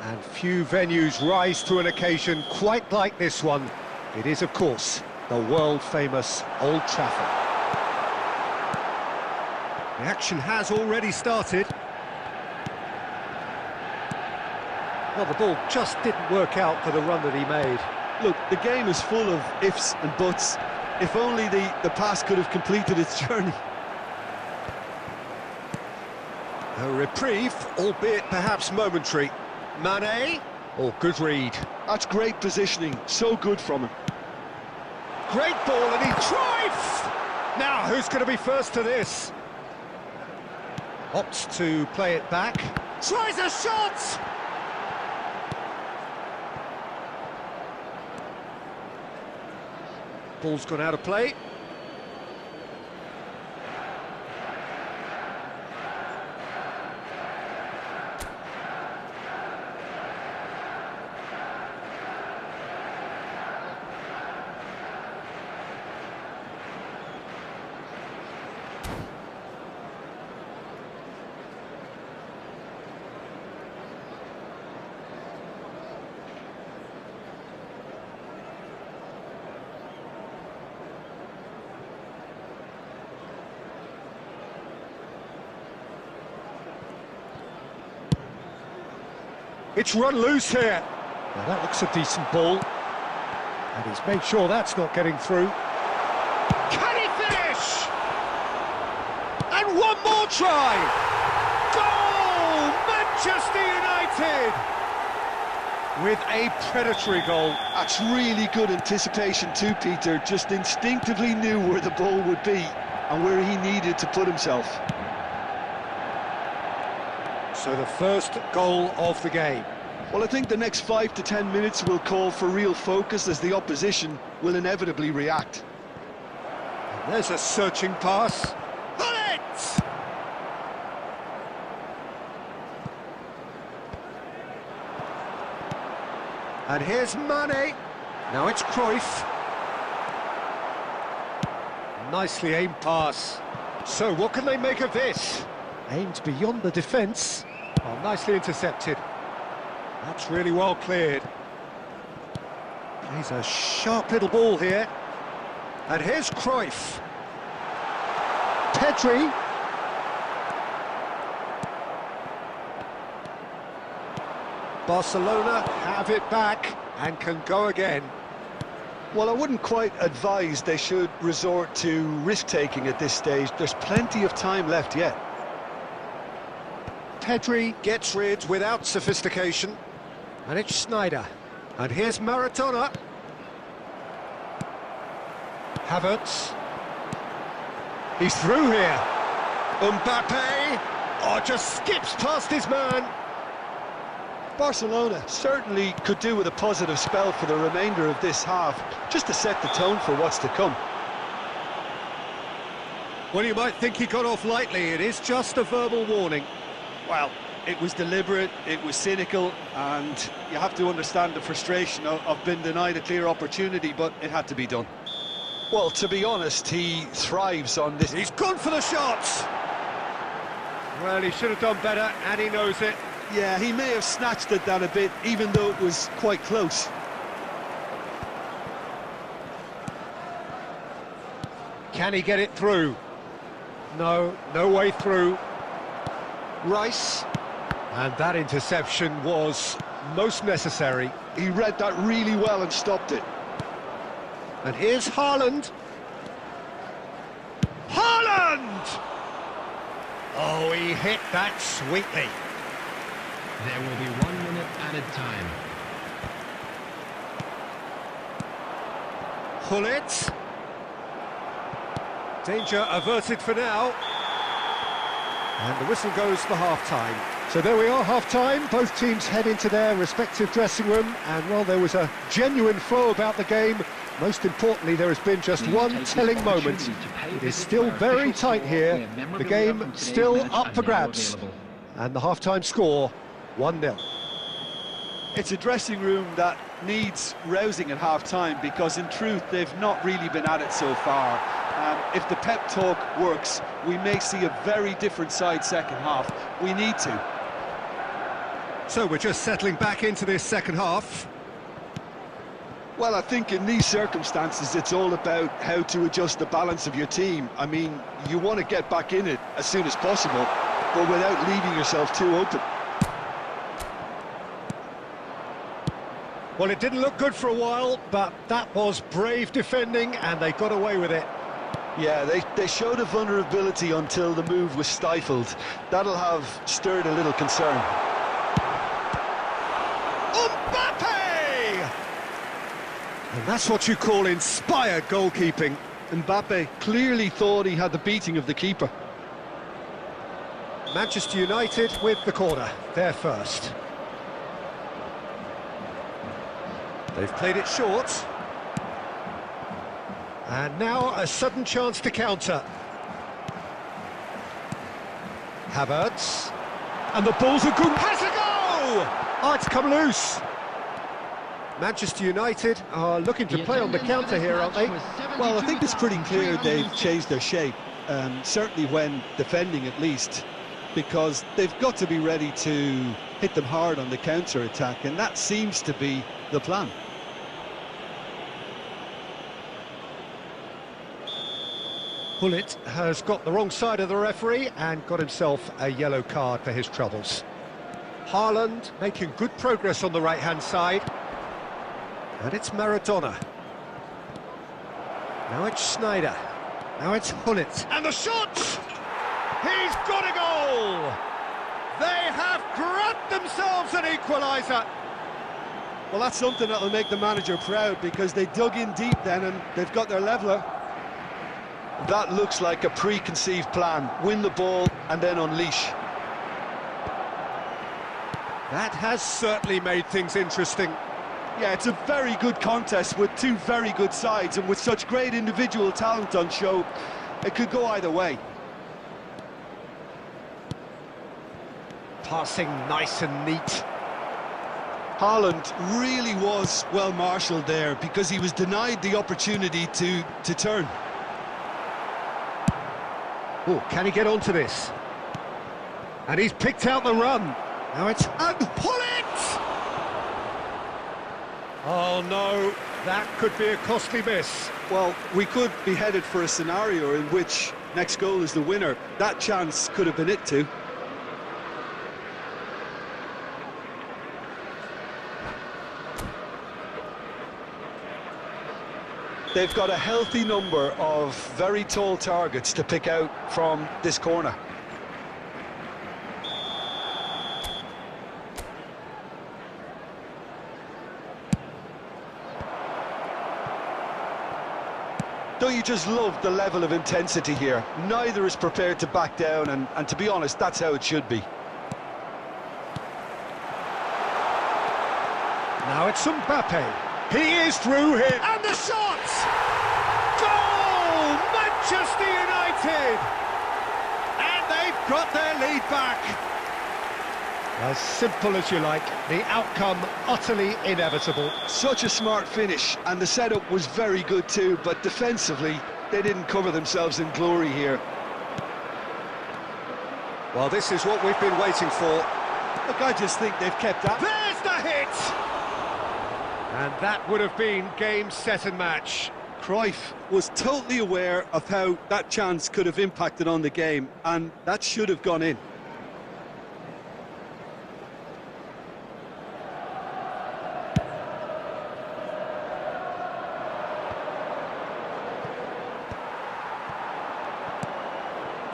And few venues rise to an occasion quite like this one. It is, of course, the world-famous Old Trafford. The action has already started. Well, the ball just didn't work out for the run that he made. Look, the game is full of ifs and buts. If only the pass could have completed its journey. A reprieve, albeit perhaps momentary. Mane? Oh, good read. That's great positioning, so good from him. Great ball, and he drives! Now, who's going to be first to this? Opts to play it back. Tries a shot! Ball's gone out of play. It's run loose here. Now that looks a decent ball. And he's made sure that's not getting through. Can he finish? And one more try! Goal! Manchester United! With a predatory goal. That's really good anticipation too, Peter. Just instinctively knew where the ball would be and where he needed to put himself. So the first goal of the game. Well, I think the next 5 to 10 minutes will call for real focus as the opposition will inevitably react. And there's a searching pass. Got it! And here's Mane. Now it's Cruyff. Nicely aimed pass. So what can they make of this? Aimed beyond the defence. Oh, nicely intercepted. That's really well cleared. Plays a sharp little ball here. And here's Cruyff. Pedri. Barcelona have it back and can go again. Well, I wouldn't quite advise they should resort to risk-taking at this stage. There's plenty of time left yet. Pedri gets rid without sophistication. And it's Snyder. And here's Maradona. Havertz. He's through here. Mbappe. Oh, just skips past his man. Barcelona certainly could do with a positive spell for the remainder of this half, just to set the tone for what's to come. Well, you might think he got off lightly. It is just a verbal warning. Well, it was deliberate, it was cynical, and you have to understand the frustration of being denied a clear opportunity, but it had to be done. Well, to be honest, he thrives on this. He's gone for the shots! Well, he should have done better, and he knows it. Yeah, he may have snatched at that a bit, even though it was quite close. Can he get it through? No, no way through. Rice. And that interception was most necessary. He read that really well and stopped it. And here's Haaland. Haaland! Oh, he hit that sweetly. There will be 1 minute added time. Hullet. Danger averted for now. And the whistle goes for half-time. So there we are, half-time. Both teams head into their respective dressing room. And while there was a genuine flow about the game, most importantly, there has been just one telling moment. It is still very tight here. The game still up for grabs. And the half-time score, 1-0. It's a dressing room that needs rousing at half-time, because in truth they've not really been at it so far. If the pep talk works, we may see a very different side second half. We need to. So we're just settling back into this second half. Well, I think in these circumstances it's all about how to adjust the balance of your team. I mean, you want to get back in it as soon as possible, but without leaving yourself too open. Well, it didn't look good for a while, but that was brave defending, and they got away with it. Yeah, they showed a vulnerability until the move was stifled. That'll have stirred a little concern. Mbappe! And that's what you call inspired goalkeeping. Mbappe clearly thought he had the beating of the keeper. Manchester United with the corner, they're first. They've played it short. And now a sudden chance to counter. Havertz. And the ball's a good... Has a go! Oh, it's come loose. Manchester United are looking to play on the counter here, aren't they? Well, I think it's pretty clear they've changed their shape, certainly when defending at least, because they've got to be ready to hit them hard on the counter-attack, and that seems to be the plan. Bullet has got the wrong side of the referee and got himself a yellow card for his troubles. Haaland making good progress on the right-hand side. And it's Maradona. Now it's Snyder. Now it's Hullet. And the shot! He's got a goal! They have grabbed themselves an equaliser. Well, that's something that'll make the manager proud, because they dug in deep then and they've got their leveller. That looks like a preconceived plan. Win the ball and then unleash. That has certainly made things interesting. Yeah, it's a very good contest with two very good sides, and with such great individual talent on show, it could go either way. Passing nice and neat. Haaland really was well marshalled there, because he was denied the opportunity to turn. Oh, can he get onto this? And he's picked out the run. Now it's... And pull it! Oh no, that could be a costly miss. Well, we could be headed for a scenario in which next goal is the winner. That chance could have been it too. They've got a healthy number of very tall targets to pick out from this corner. Don't you just love the level of intensity here? Neither is prepared to back down, and to be honest, that's how it should be. Now it's Mbappe. He is through here. And the shot! Goal! Manchester United! And they've got their lead back. As simple as you like, the outcome utterly inevitable. Such a smart finish, and the setup was very good too, but defensively, they didn't cover themselves in glory here. Well, this is what we've been waiting for. Look, I just think they've kept up. There's the hit! And that would have been game, set and match. Cruyff was totally aware of how that chance could have impacted on the game, and that should have gone in.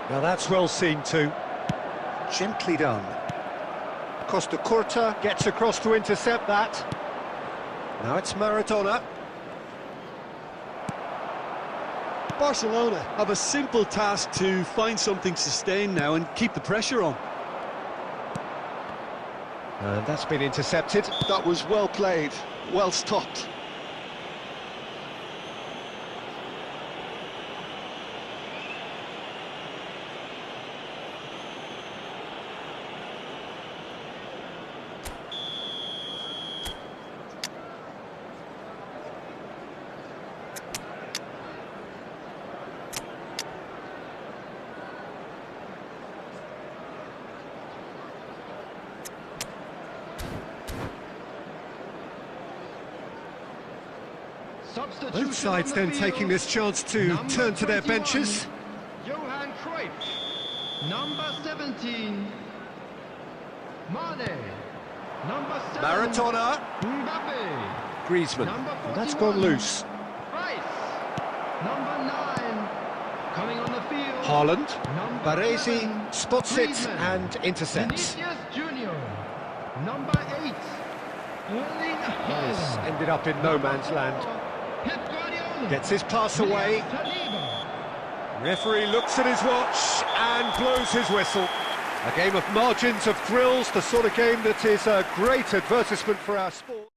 Now that's well seen too. Gently done. Costa Curta gets across to intercept that. Now it's Maradona. Barcelona have a simple task to find something sustained now and keep the pressure on. And that's been intercepted. That was well played, well stopped. Substitution Both sides on the then field. taking this chance to Number turn to their 21, benches. Johan Cruyff. Number 17, Mane. Number 7, Maradona. Mbappe. Griezmann. Number And that's 41. gone loose. Rice. Number 9, coming on the field. Haaland. Number Baresi 11, spots it Griezmann. and intercepts. Vinicius Junior. Number 8, Erling This Haaland. ended up in no man's land. Pep Guardiola. Gets his pass away. Saliba. Referee looks at his watch and blows his whistle. A game of margins, of thrills, the sort of game that is a great advertisement for our sport.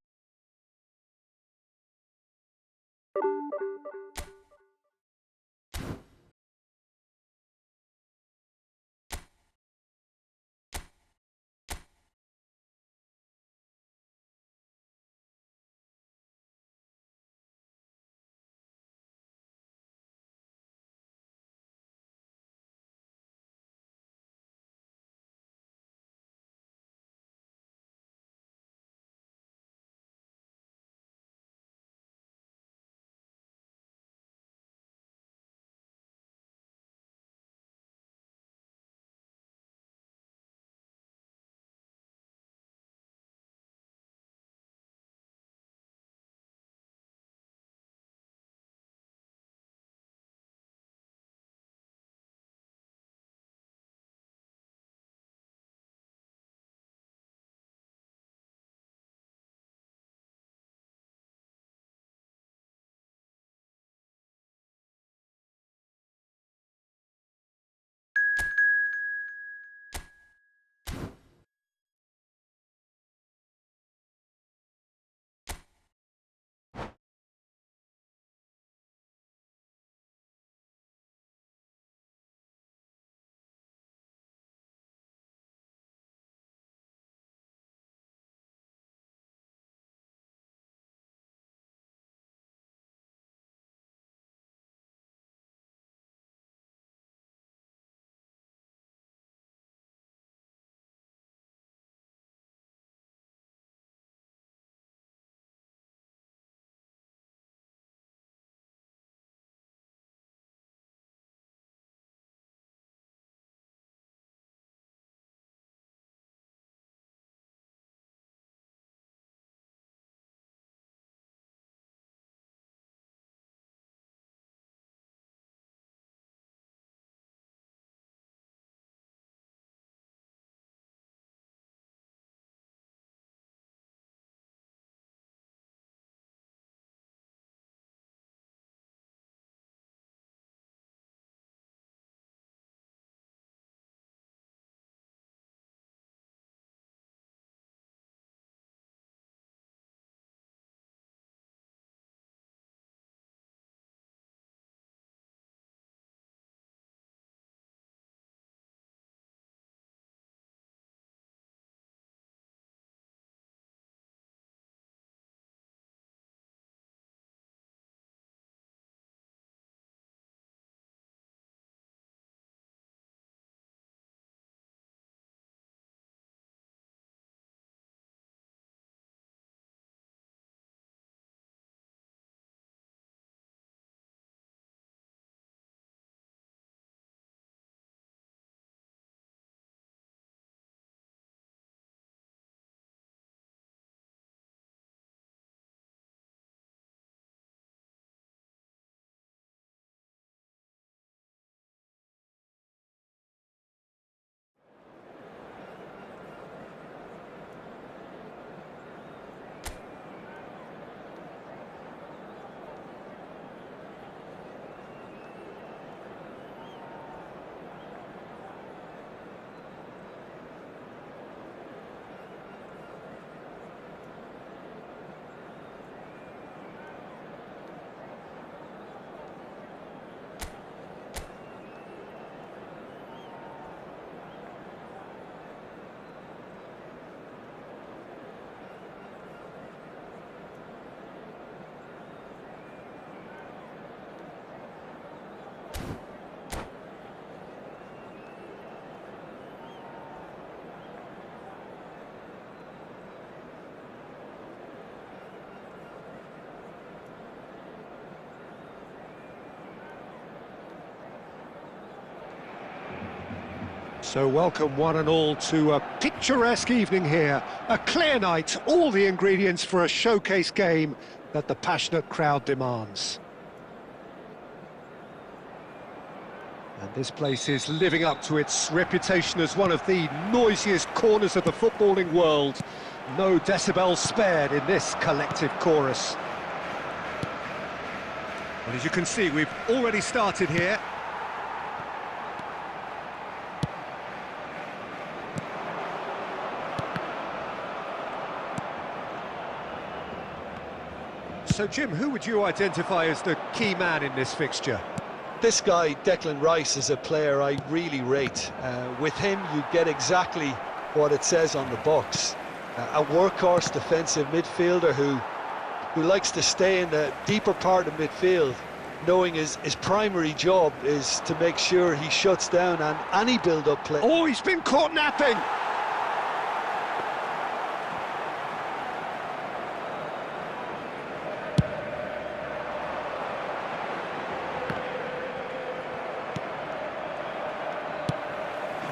So welcome one and all to a picturesque evening here. A clear night, all the ingredients for a showcase game that the passionate crowd demands. And this place is living up to its reputation as one of the noisiest corners of the footballing world. No decibels spared in this collective chorus. And as you can see, we've already started here. So, Jim, who would you identify as the key man in this fixture? This guy, Declan Rice, is a player I really rate. With him, you get exactly what it says on the box. A workhorse defensive midfielder who likes to stay in the deeper part of midfield, knowing his primary job is to make sure he shuts down and any build-up play. Oh, he's been caught napping!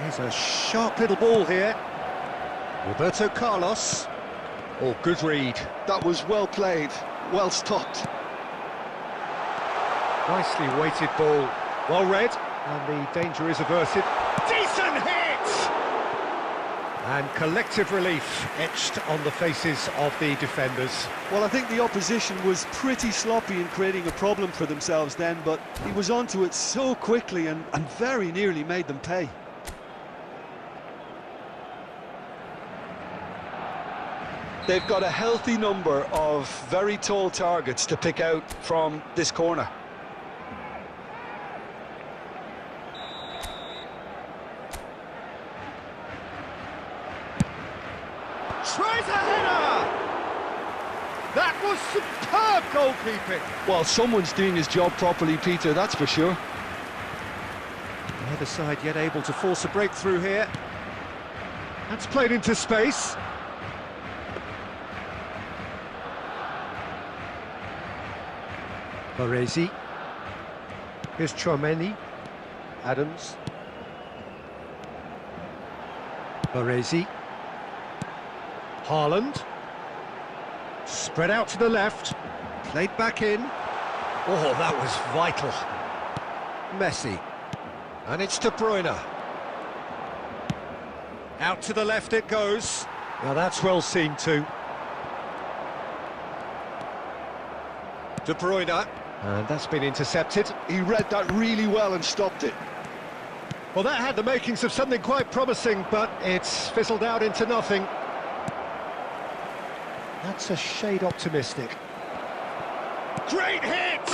Here's a sharp little ball here. Roberto Carlos. Oh, good read. That was well played, well stopped. Nicely weighted ball. Well read, and the danger is averted. Decent hit! And collective relief etched on the faces of the defenders. Well, I think the opposition was pretty sloppy in creating a problem for themselves then, but he was onto it so quickly and very nearly made them pay. They've got a healthy number of very tall targets to pick out from this corner. Tries a header! That was superb goalkeeping! Well, someone's doing his job properly, Peter, that's for sure. The other side yet able to force a breakthrough here. That's played into space. Baresi. Here's Chouameni. Adams. Baresi. Haaland. Spread out to the left. Played back in. Oh, that was vital. Messi. And it's De Bruyne. Out to the left it goes. Now that's well seen too. De Bruyne. And that's been intercepted. He read that really well and stopped it. Well, that had the makings of something quite promising, but it's fizzled out into nothing. That's a shade optimistic. Great hit!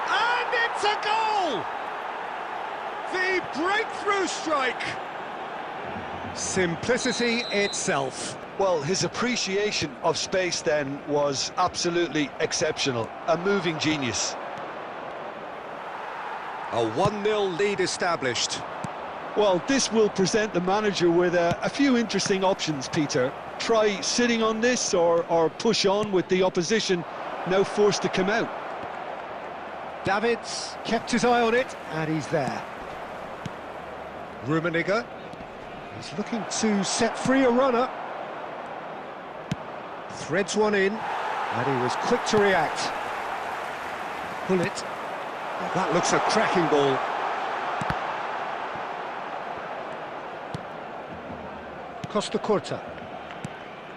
And it's a goal! The breakthrough strike! Simplicity itself. Well, his appreciation of space then was absolutely exceptional. A moving genius. A 1-0 lead established. Well, this will present the manager with a few interesting options, Peter. Try sitting on this or push on with the opposition now forced to come out. Davids kept his eye on it, and he's there. Rummenigge. He's looking to set free a runner. Threads one in, and he was quick to react. Pull it. That looks a cracking ball. Costa Curta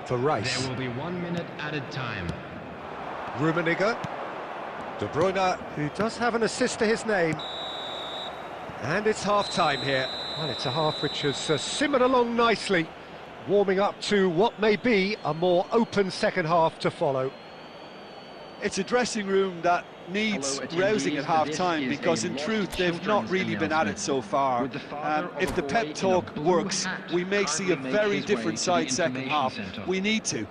for Rice. There will be 1 minute added time. Rummenigge. De Bruyne, who does have an assist to his name. And it's half-time here. And it's a half which has simmered along nicely, warming up to what may be a more open second half to follow. It's a dressing room that needs rousing at half-time because in truth they've not really been at it so far. If the pep talk works, we may see a very different side second half. We need to.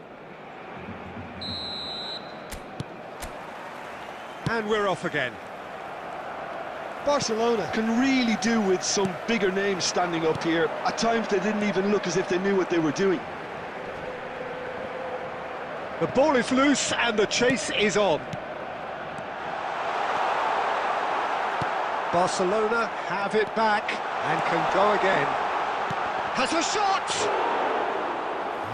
And we're off again. Barcelona can really do with some bigger names standing up here. At times they didn't even look as if they knew what they were doing. The ball is loose and the chase is on. Barcelona have it back and can go again. has a shot!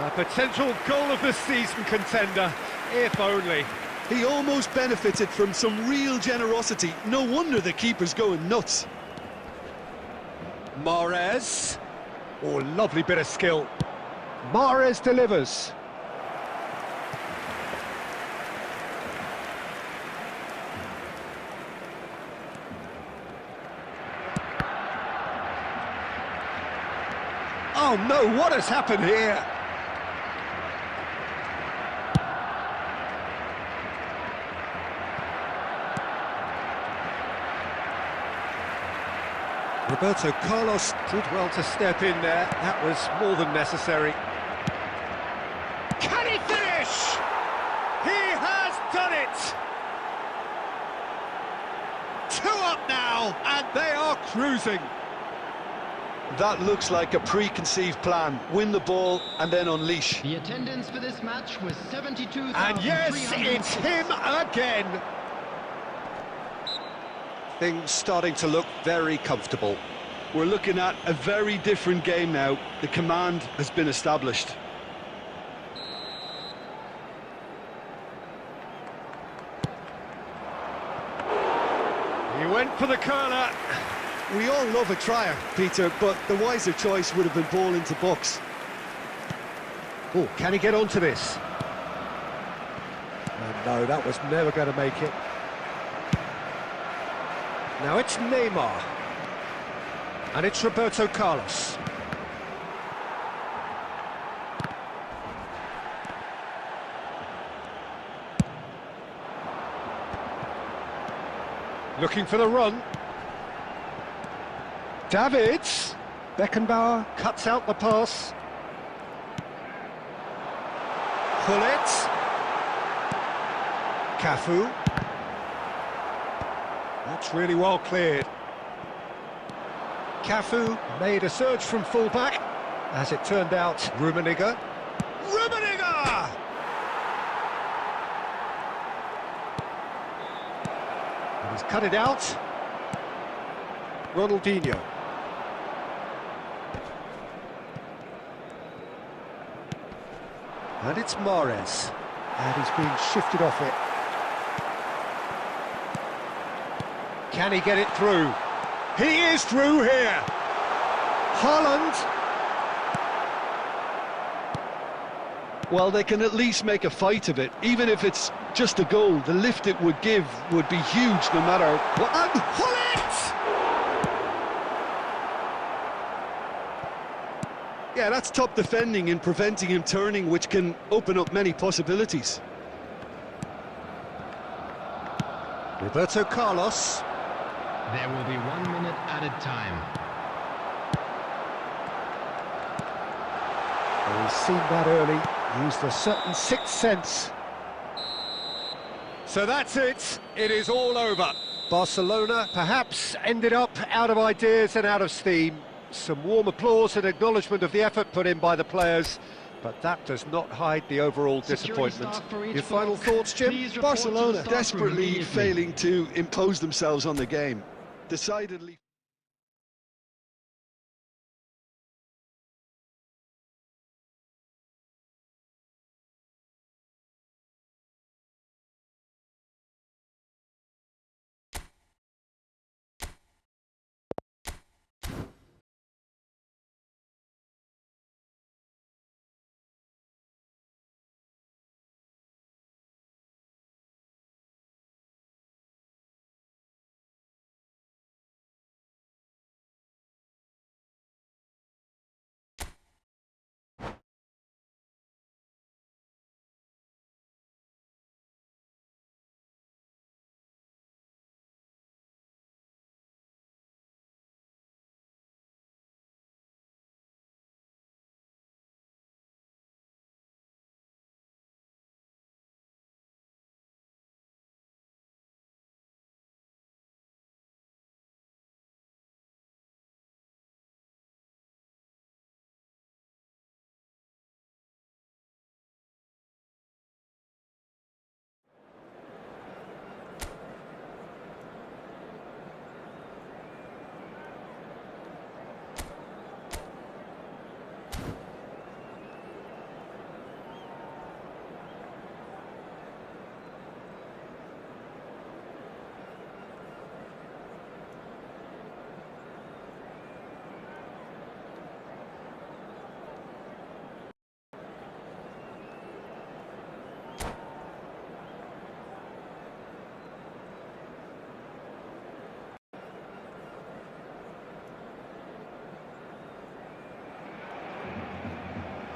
A potential goal of the season contender, if only. He almost benefited from some real generosity. No wonder the keeper's going nuts. Mahrez. Oh, lovely bit of skill. Mahrez delivers. Oh no, what has happened here? Roberto Carlos did well to step in there. That was more than necessary. Can he finish? He has done it! 2 up now, and they are cruising. That looks like a preconceived plan. Win the ball and then unleash. The attendance for this match was 72,300. And yes, it's him again. Things starting to look very comfortable. We're looking at a very different game now. The command has been established. He went for the curler. We all love a trier, Peter, but the wiser choice would have been ball into box. Oh, can he get onto this? Oh, no, that was never going to make it. Now it's Neymar. And it's Roberto Carlos. Looking for the run. Davids. Beckenbauer cuts out the pass. Pullet. Cafu. That's really well cleared. Cafu made a surge from fullback. As it turned out, Rummenigge. Rummenigge! And he's cut it out. Ronaldinho. And it's Mahrez. And he's being shifted off it. Can he get it through? He is through here. Haaland. Well, they can at least make a fight of it. Even if it's just a goal, the lift it would give would be huge no matter what. And Gullit! Yeah, that's top defending and preventing him turning, which can open up many possibilities. Roberto Carlos. There will be 1 minute added time. Well, he's seen that early, used a certain sixth sense. So that's it, it is all over. Barcelona perhaps ended up out of ideas and out of steam. Some warm applause and acknowledgement of the effort put in by the players, but that does not hide the overall disappointment. Your final thoughts, Jim? Barcelona desperately failing to impose themselves on the game. Decidedly.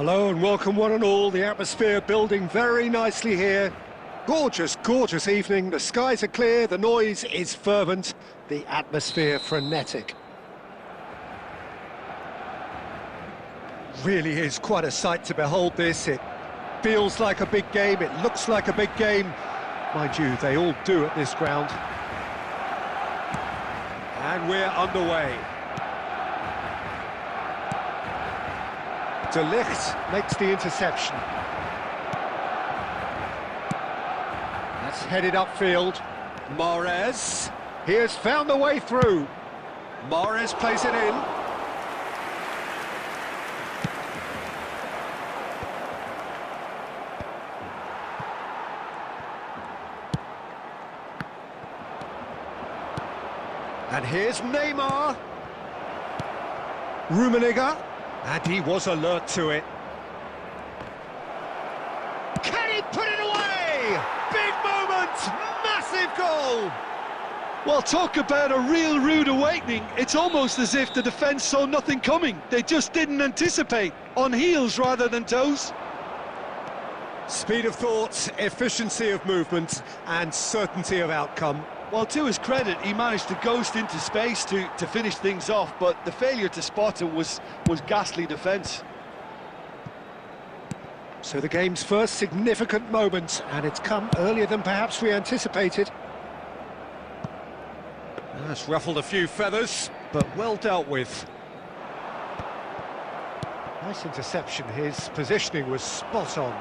Hello and welcome one and all. The atmosphere building very nicely here. Gorgeous, gorgeous evening. The skies are clear, the noise is fervent, the atmosphere frenetic. Really is quite a sight to behold this. It feels like a big game, it looks like a big game. Mind you, they all do at this ground. And we're underway. De Ligt makes the interception. That's headed upfield. Mahrez, he has found a way through. Mahrez plays it in. And here's Neymar. Rummenigge. And he was alert to it. Can he put it away? Big moment! Massive goal! Well, talk about a real rude awakening. It's almost as if the defence saw nothing coming. They just didn't anticipate. On heels rather than toes. Speed of thought, efficiency of movement, and certainty of outcome. Well, to his credit, he managed to ghost into space to finish things off, but the failure to spot it was ghastly defence. So the game's first significant moment, and it's come earlier than perhaps we anticipated. That's ruffled a few feathers, but well dealt with. Nice interception, his positioning was spot on.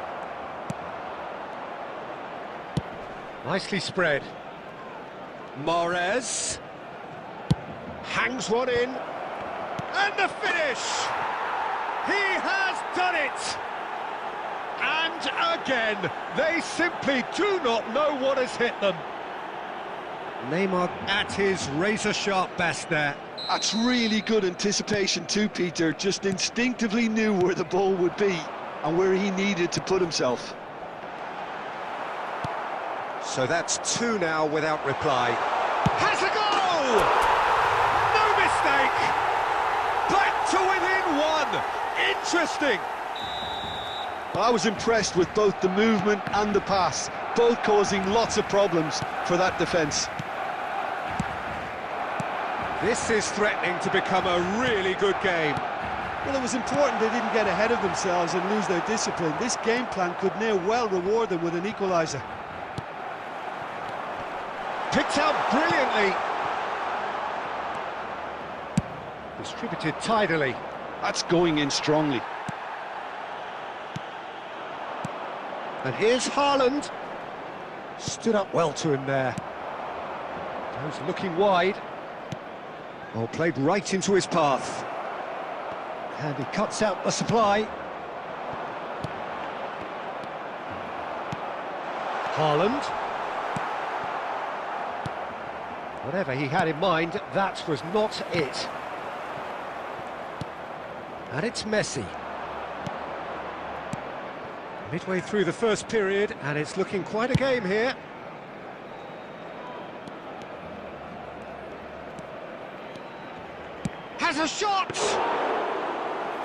Nicely spread. Mahrez hangs one in, and the finish! He has done it! And again, they simply do not know what has hit them. Neymar at his razor-sharp best there. That's really good anticipation too, Peter. Just instinctively knew where the ball would be and where he needed to put himself. So that's two now without reply. Has a goal! No mistake! Back to within one! Interesting! I was impressed with both the movement and the pass, both causing lots of problems for that defence. This is threatening to become a really good game. Well, it was important they didn't get ahead of themselves and lose their discipline. This game plan could now well reward them with an equaliser. Picked out brilliantly. Distributed tidily. That's going in strongly. And here's Haaland. Stood up well to him there. Goes looking wide. Oh, played right into his path. And he cuts out the supply. Haaland. Whatever he had in mind, that was not it. And it's Messi. Midway through the first period, and it's looking quite a game here. Has a shot!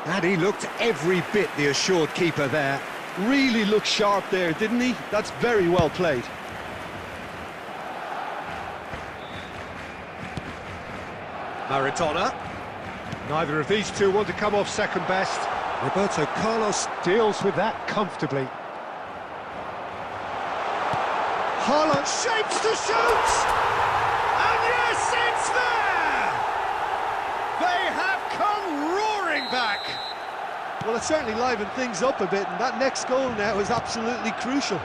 And he looked every bit the assured keeper there. Really looked sharp there, didn't he? That's very well played. Maradona. Neither of these two want to come off second best. Roberto Carlos deals with that comfortably. Haaland shapes to shoot! And yes, it's there! They have come roaring back! Well, it certainly livened things up a bit, and that next goal now is absolutely crucial.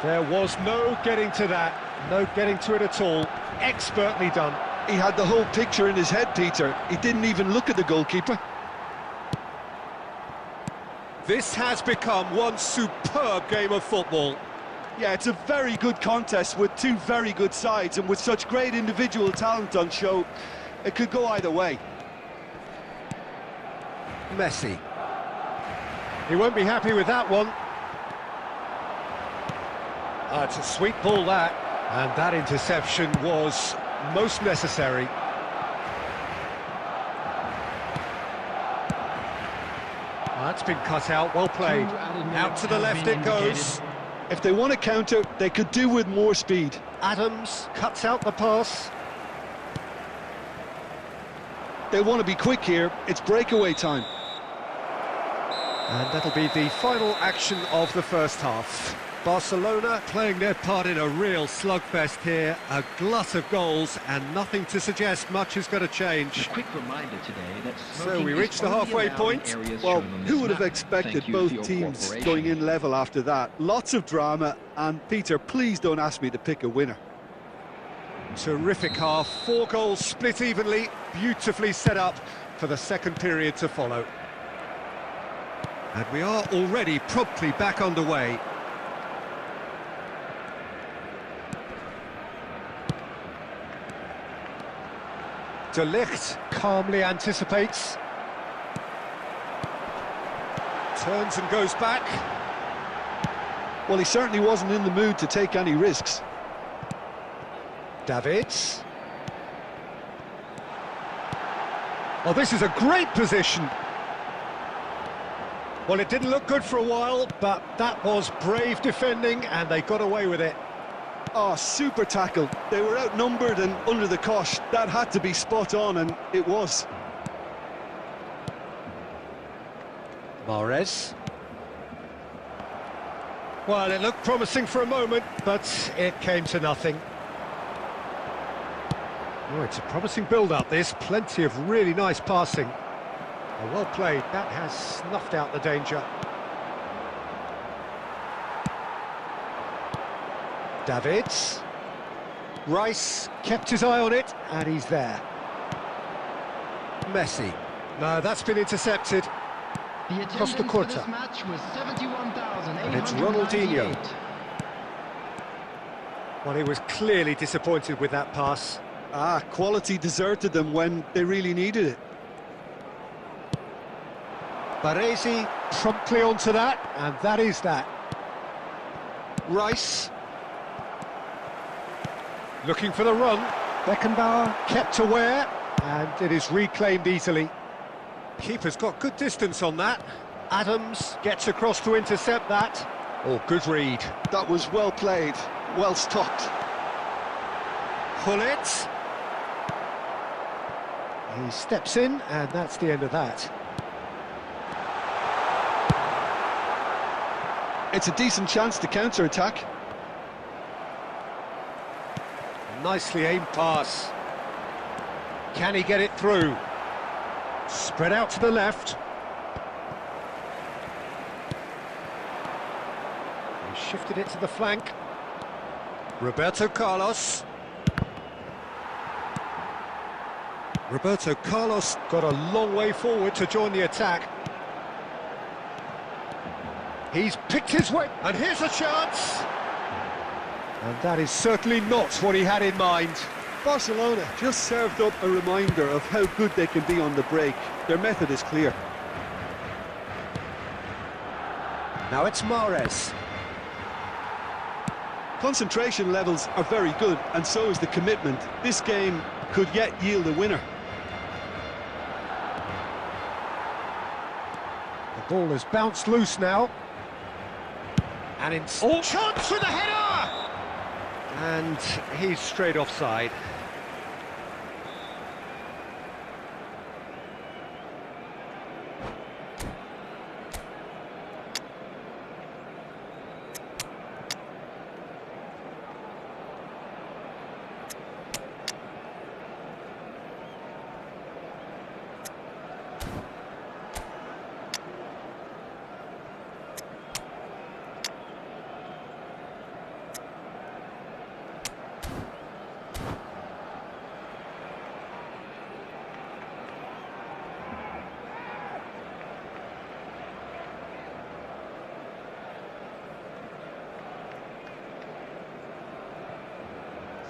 There was no getting to that, no getting to it at all. Expertly done. He had the whole picture in his head, Peter. He didn't even look at the goalkeeper. This has become one superb game of football. Yeah, it's a very good contest with two very good sides, and with such great individual talent on show, it could go either way. Messi. He won't be happy with that one. It's a sweet ball, that. And that interception was most necessary. That's been cut out, well played. Out to the left it goes. If they want to counter, they could do with more speed. Adams cuts out the pass. They want to be quick here, it's breakaway time. And that'll be the final action of the first half. Barcelona playing their part in a real slugfest here, a glut of goals, and nothing to suggest much is going to change. A quick reminder today that So we reach the halfway point. Well, who would have expected both teams going in level after that? Lots of drama, and Peter, please don't ask me to pick a winner. Terrific half, 4 goals split evenly, beautifully set up for the second period to follow. And we are already promptly back underway. De Ligt calmly anticipates. Turns and goes back. Well, he certainly wasn't in the mood to take any risks. Davids. Oh, this is a great position. Well, it didn't look good for a while, but that was brave defending, and they got away with it. Oh, super tackle. They were outnumbered and under the cosh. That had to be spot on, and it was. Mahrez. Well, it looked promising for a moment, but it came to nothing. Oh, it's a promising build-up, this. Plenty of really nice passing. Oh, well played. That has snuffed out the danger. Davids. Rice kept his eye on it, and he's there. Messi. No, that's been intercepted. The attendance Costa for Curta. this match was 71,898. And it's Ronaldinho. Well, he was clearly disappointed with that pass. Ah, quality deserted them when they really needed it. Baresi promptly onto that, and that is that. Rice. Looking for the run. Beckenbauer kept aware, and it is reclaimed easily. Keeper's got good distance on that. Adams gets across to intercept that. Oh, good read. That was well played, well stopped. Hullet. He steps in, and that's the end of that. It's a decent chance to counter-attack. Nicely aimed pass. Can he get it through? Spread out to the left. He shifted it to the flank. Roberto Carlos. Roberto Carlos got a long way forward to join the attack. He's picked his way, and here's a chance! And that is certainly not what he had in mind. Barcelona just served up a reminder of how good they can be on the break. Their method is clear. Now it's Mahrez. Concentration levels are very good, and so is the commitment. This game could yet yield a winner. The ball has bounced loose now. And in chance with the header! And he's straight offside.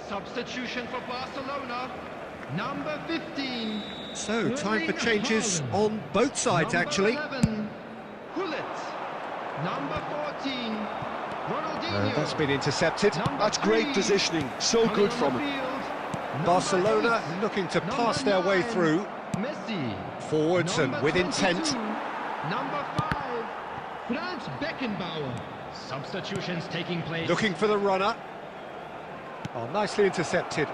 Substitution for Barcelona, number 15. So, time for changes on both sides, actually. 11, Hullet. Number 14, Ronaldinho. That's been intercepted. That's great positioning, so good from him. Barcelona looking to pass their way through. Messi. Forwards and Number with 22, intent. Number 5, Franz Beckenbauer. Substitutions taking place. Looking for the runner. Oh, nicely intercepted.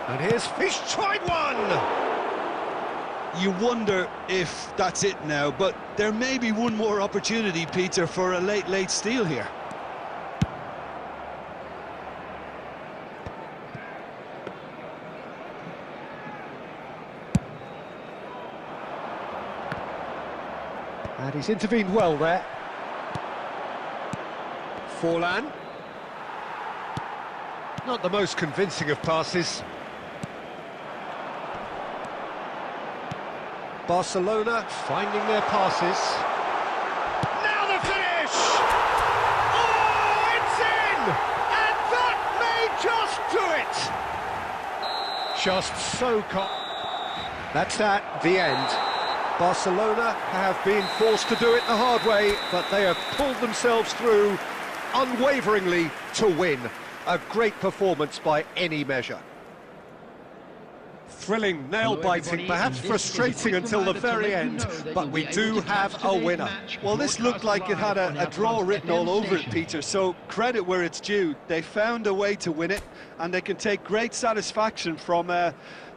And here's Fish, tried one! You wonder if that's it now, but there may be one more opportunity, Peter, for a late steal here. And he's intervened well there. Forlan. Not the most convincing of passes. Barcelona finding their passes. Now the finish! Oh, it's in! And that may just do it! Just so That's that, the end. Barcelona have been forced to do it the hard way, but they have pulled themselves through unwaveringly to win. A great performance by any measure. Thrilling, nail-biting, perhaps frustrating until the very end, but we do have a winner. Well, this looked like it had a draw written all over it, Peter, so credit where it's due. They found a way to win it, and they can take great satisfaction from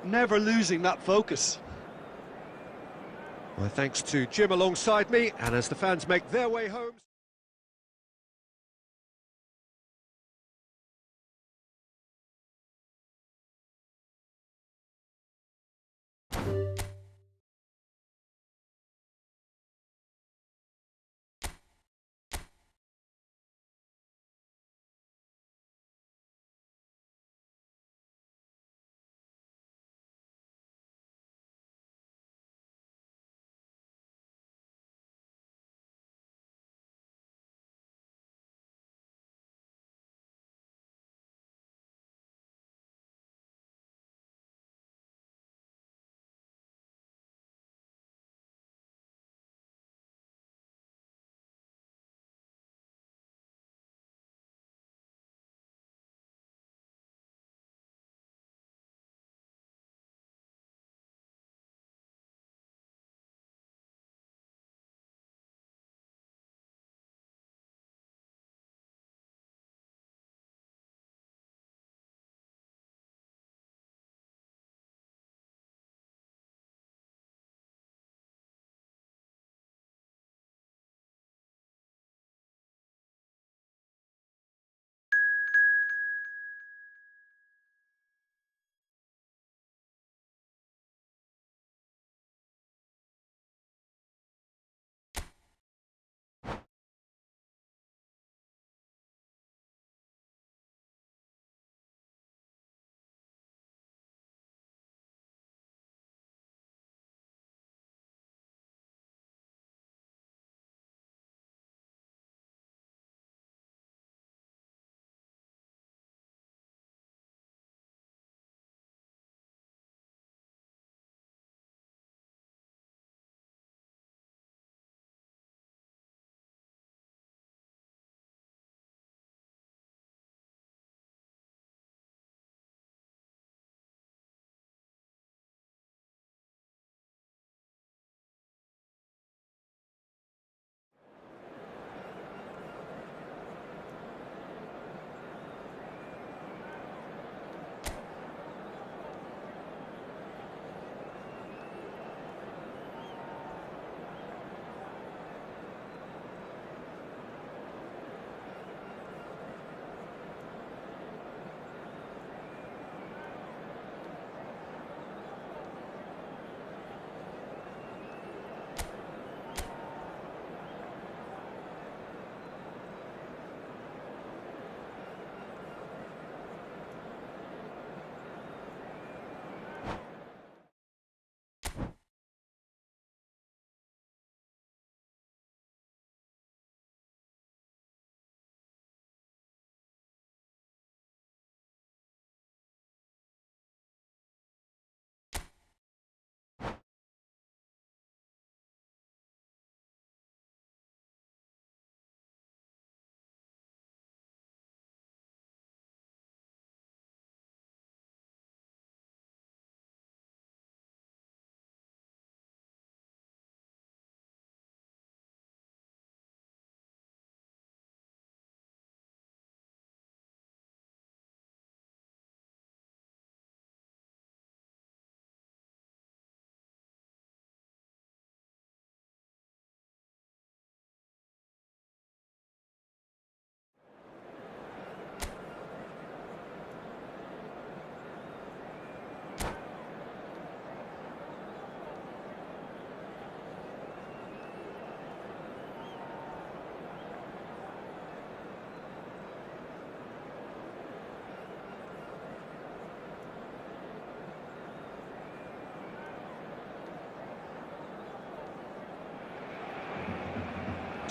never losing that focus. Well, thanks to Jim alongside me, and as the fans make their way home...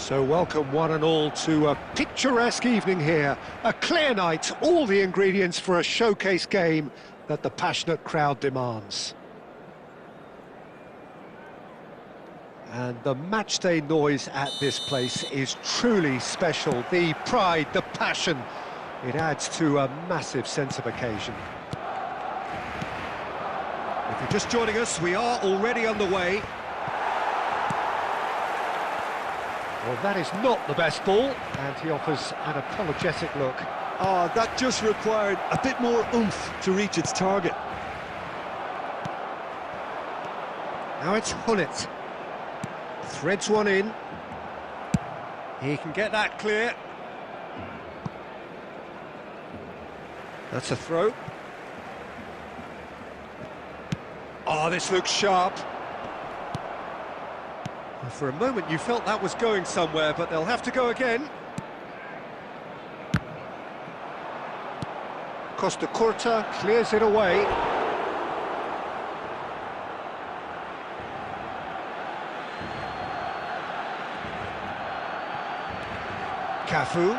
So welcome one and all to a picturesque evening here. A clear night, all the ingredients for a showcase game that the passionate crowd demands. And the matchday noise at this place is truly special. The pride, the passion, it adds to a massive sense of occasion. If you're just joining us, we are already underway. Well, that is not the best ball, and he offers an apologetic look. Oh, that just required a bit more oomph to reach its target. Now it's Hullet. Threads one in. He can get that clear. That's a throw. Oh, this looks sharp. For a moment you felt that was going somewhere, but they'll have to go again. Costa Curta clears it away. Cafu.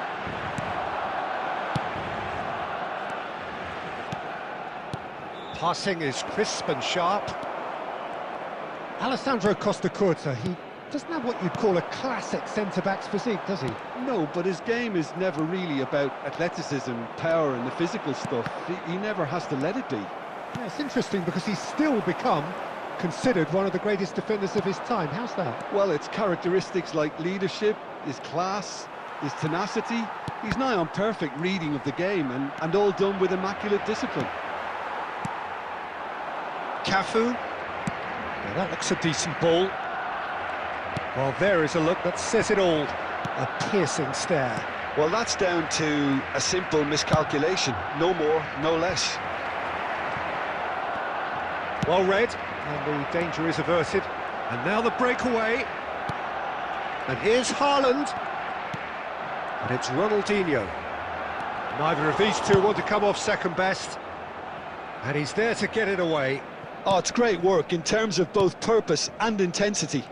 Passing is crisp and sharp. Alessandro Costa Curta, he doesn't have what you'd call a classic centre-back's physique, does he? No, but his game is never really about athleticism, power and the physical stuff. He never has to let it be. Yeah, it's interesting because he's still become considered one of the greatest defenders of his time. How's that? Well, it's characteristics like leadership, his class, his tenacity. He's nigh on perfect reading of the game and all done with immaculate discipline. Cafu. Now that looks a decent ball. Well, there is a look that says it all. A piercing stare. Well, that's down to a simple miscalculation. No more, no less. Well read, and the danger is averted. And now the breakaway. And here's Haaland. And it's Ronaldinho. Neither of these two want to come off second best. And he's there to get it away. Oh, it's great work in terms of both purpose and intensity.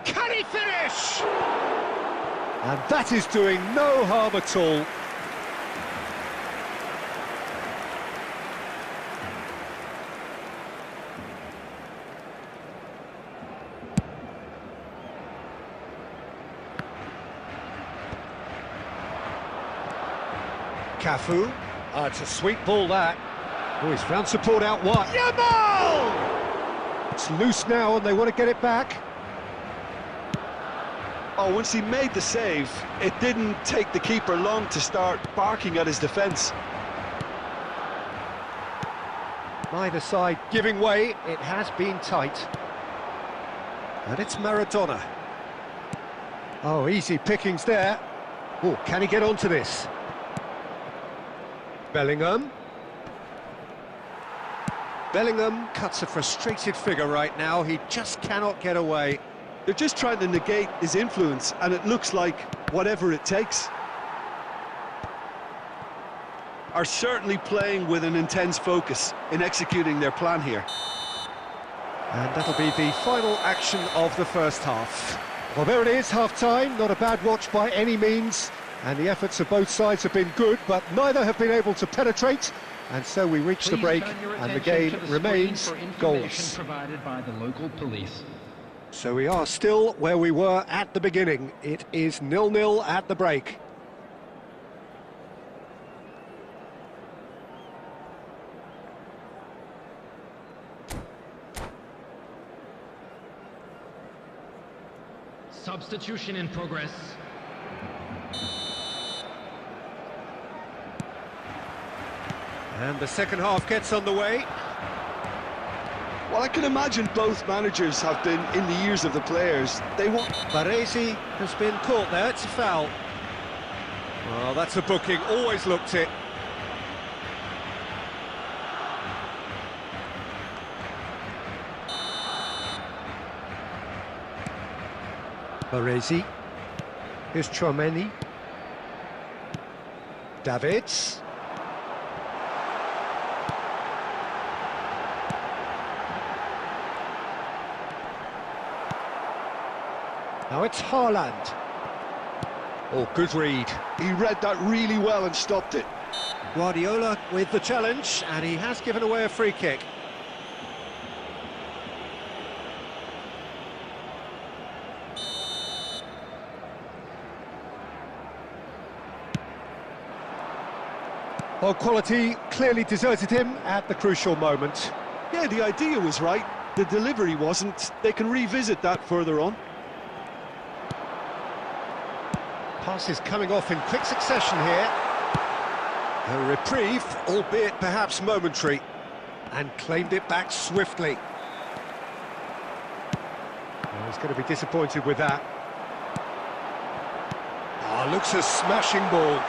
Can he finish? And that is doing no harm at all. Cafu. It's a sweet ball, that. Oh, he's found support out wide. Yamal! It's loose now and they want to get it back. Oh, once he made the save, it didn't take the keeper long to start barking at his defence. Neither side giving way. It has been tight. And it's Maradona. Oh, easy pickings there. Oh, can he get onto this? Bellingham. Bellingham cuts a frustrated figure right now. He just cannot get away. They're just trying to negate his influence, and it looks like whatever it takes. Are certainly playing with an intense focus in executing their plan here. And that'll be the final action of the first half. Well, there it is, half-time. Not a bad watch by any means. And the efforts of both sides have been good, but neither have been able to penetrate. And so we reach the break, and the game remains goalless. Provided by the local police. So we are still where we were at the beginning. It is 0-0 at the break. Substitution in progress. And the second half gets underway. Well, I can imagine both managers have been in the ears of the players. They want... Baresi has been caught there, it's a foul. Well, that's a booking, always looked it. Baresi. Here's Chouameni. Davids. Now it's Haaland. Oh, good read. He read that really well and stopped it. Guardiola with the challenge, and he has given away a free kick. Well, quality clearly deserted him at the crucial moment. Yeah, the idea was right. The delivery wasn't. They can revisit that further on. Passes coming off in quick succession here. A reprieve, albeit perhaps momentary, and claimed it back swiftly. Well, he's going to be disappointed with that. Ah, looks a smashing ball.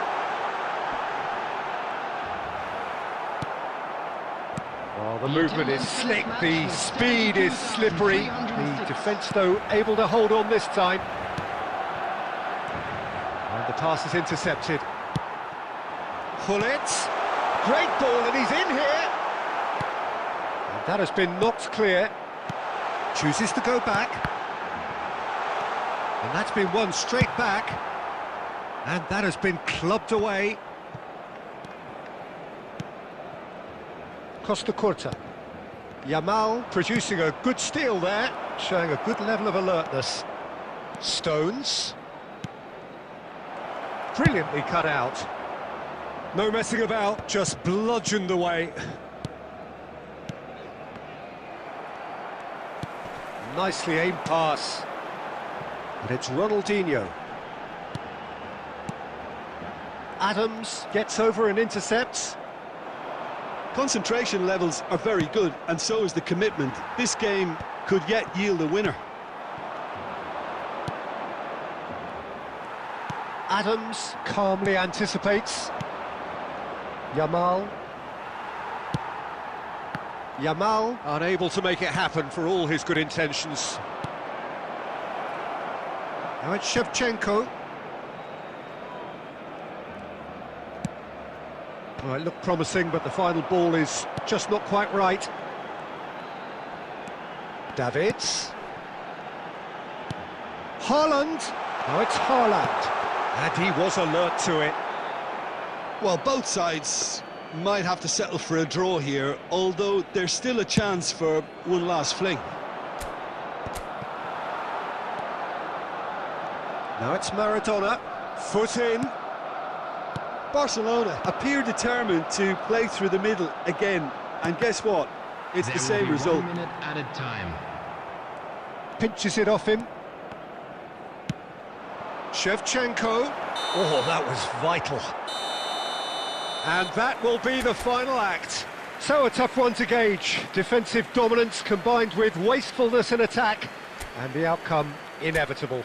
Well, the movement is slick, the speed is slippery. The defence, though, able to hold on this time. And the pass is intercepted. Hullet, great ball, and he's in here. And that has been knocked clear. Chooses to go back. And that's been won straight back. And that has been clubbed away. Costa Curta. Yamal producing a good steal there, showing a good level of alertness. Stones. Brilliantly cut out. No messing about, just bludgeoned away. Nicely aimed pass. And it's Ronaldinho. Adams gets over and intercepts. Concentration levels are very good, and so is the commitment. This game could yet yield a winner. Adams calmly anticipates. Yamal. Yamal unable to make it happen for all his good intentions. Now it's Shevchenko. Well, it looked promising, but the final ball is just not quite right. Davids. Haaland. Now it's Haaland. And he was alert to it. Well, both sides might have to settle for a draw here, although there's still a chance for one last fling. Now it's Maradona. Foot in. Barcelona appear determined to play through the middle again, and guess what? It's the same result. 1 minute at a time. Pinches it off him. Shevchenko. Oh, that was vital. And that will be the final act. So a tough one to gauge. Defensive dominance combined with wastefulness in attack, and the outcome inevitable.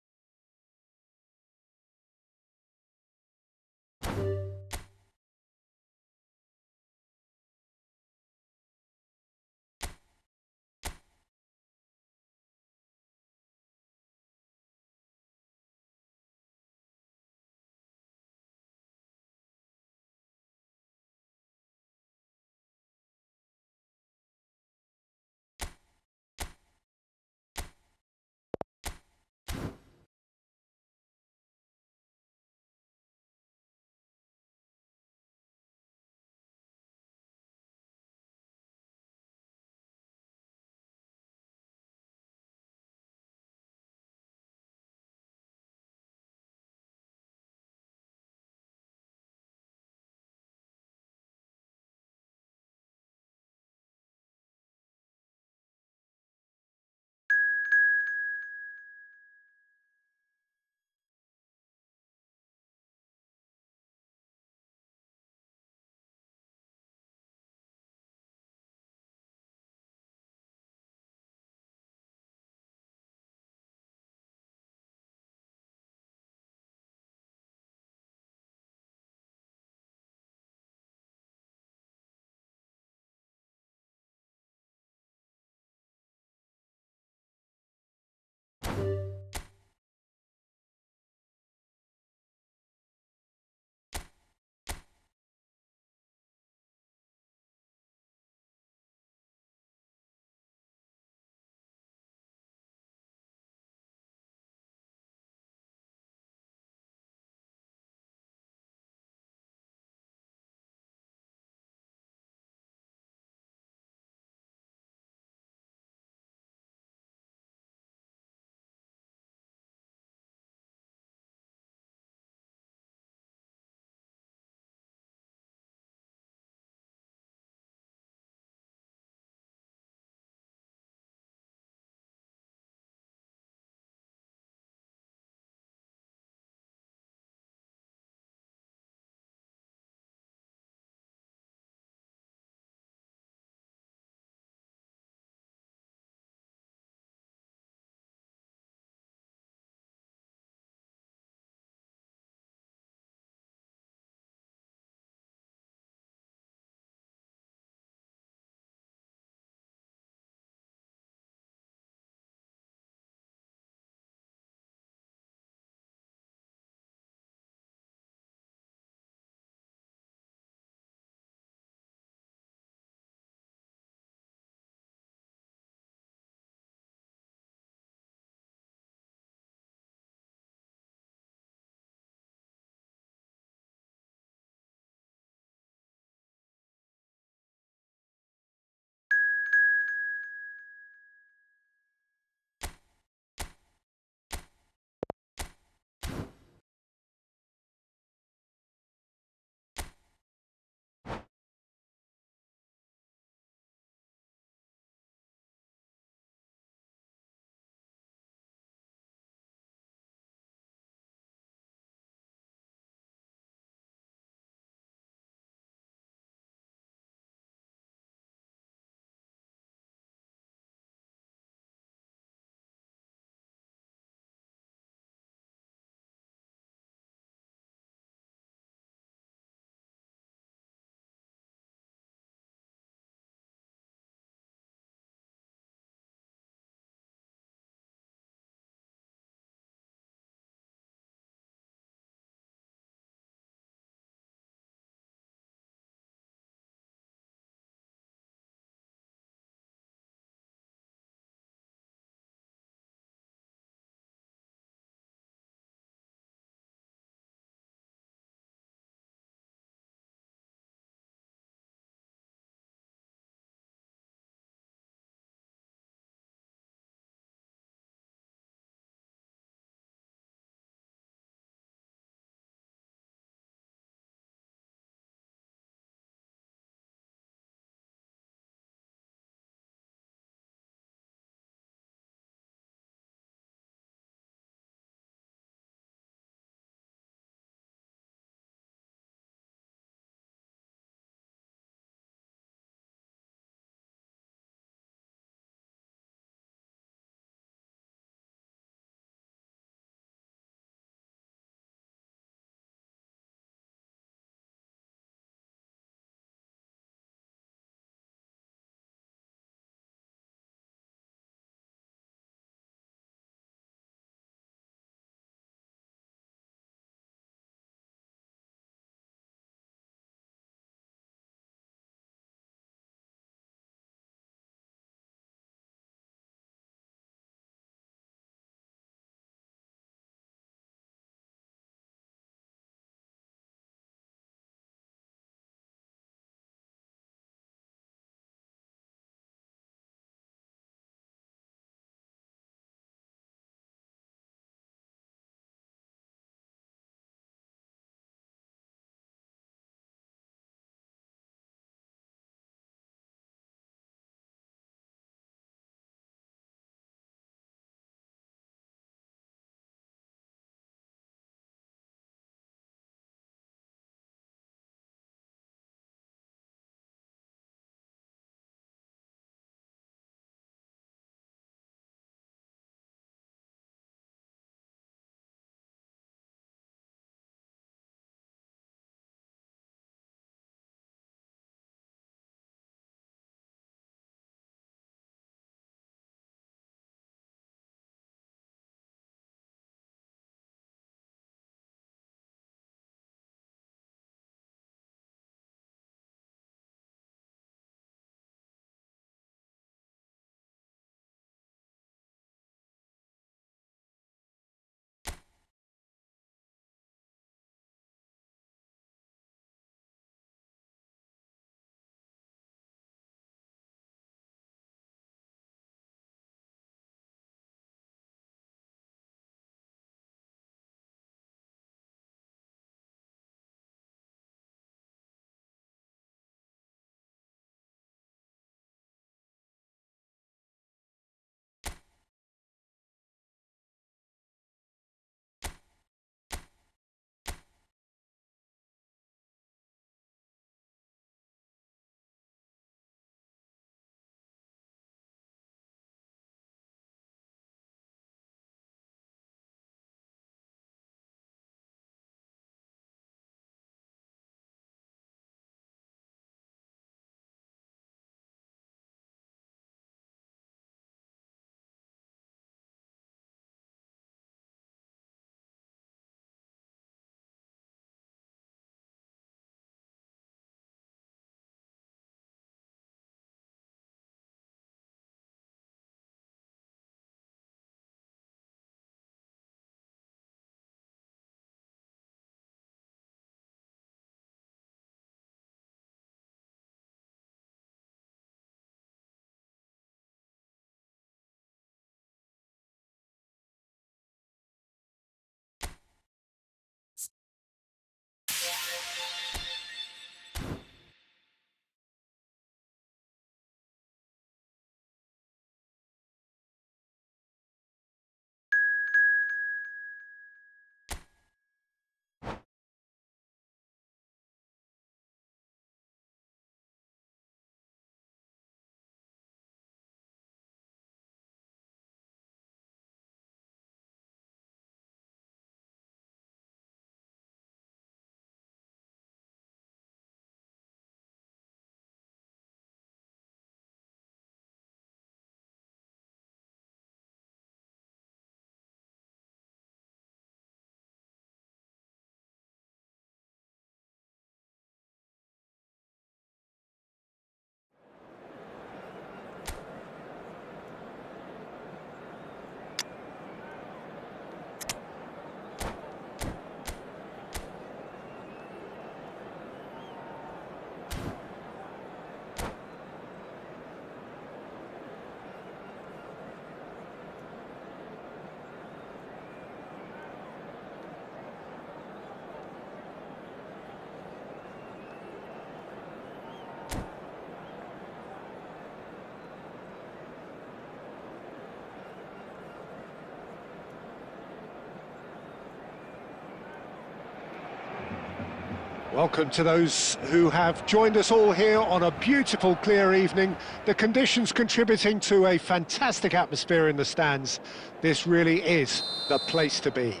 Welcome to those who have joined us all here on a beautiful, clear evening. The conditions contributing to a fantastic atmosphere in the stands. This really is the place to be.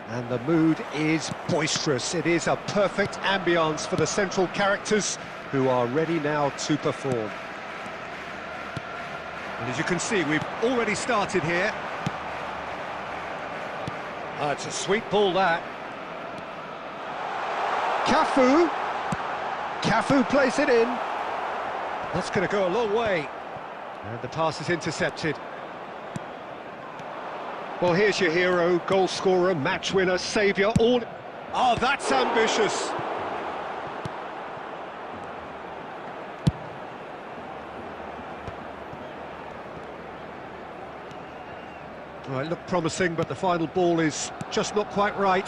And the mood is boisterous. It is a perfect ambience for the central characters who are ready now to perform. And as you can see, we've already started here. It's a sweet ball, that. Cafu plays it in. That's going to go a long way. And the pass is intercepted. Well, here's your hero, goal scorer, match winner, saviour, all... Oh, that's ambitious. Well, it looked promising, but the final ball is just not quite right.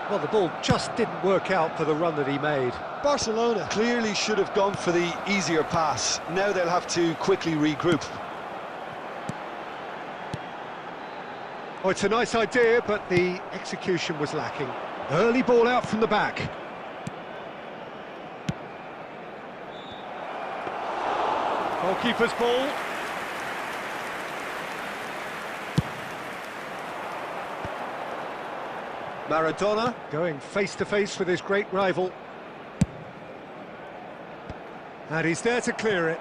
Well, the ball just didn't work out for the run that he made. Barcelona clearly should have gone for the easier pass. Now they'll have to quickly regroup. Oh, it's a nice idea, but the execution was lacking. Early ball out from the back. Goalkeeper's ball. Maradona going face-to-face with his great rival. And he's there to clear it.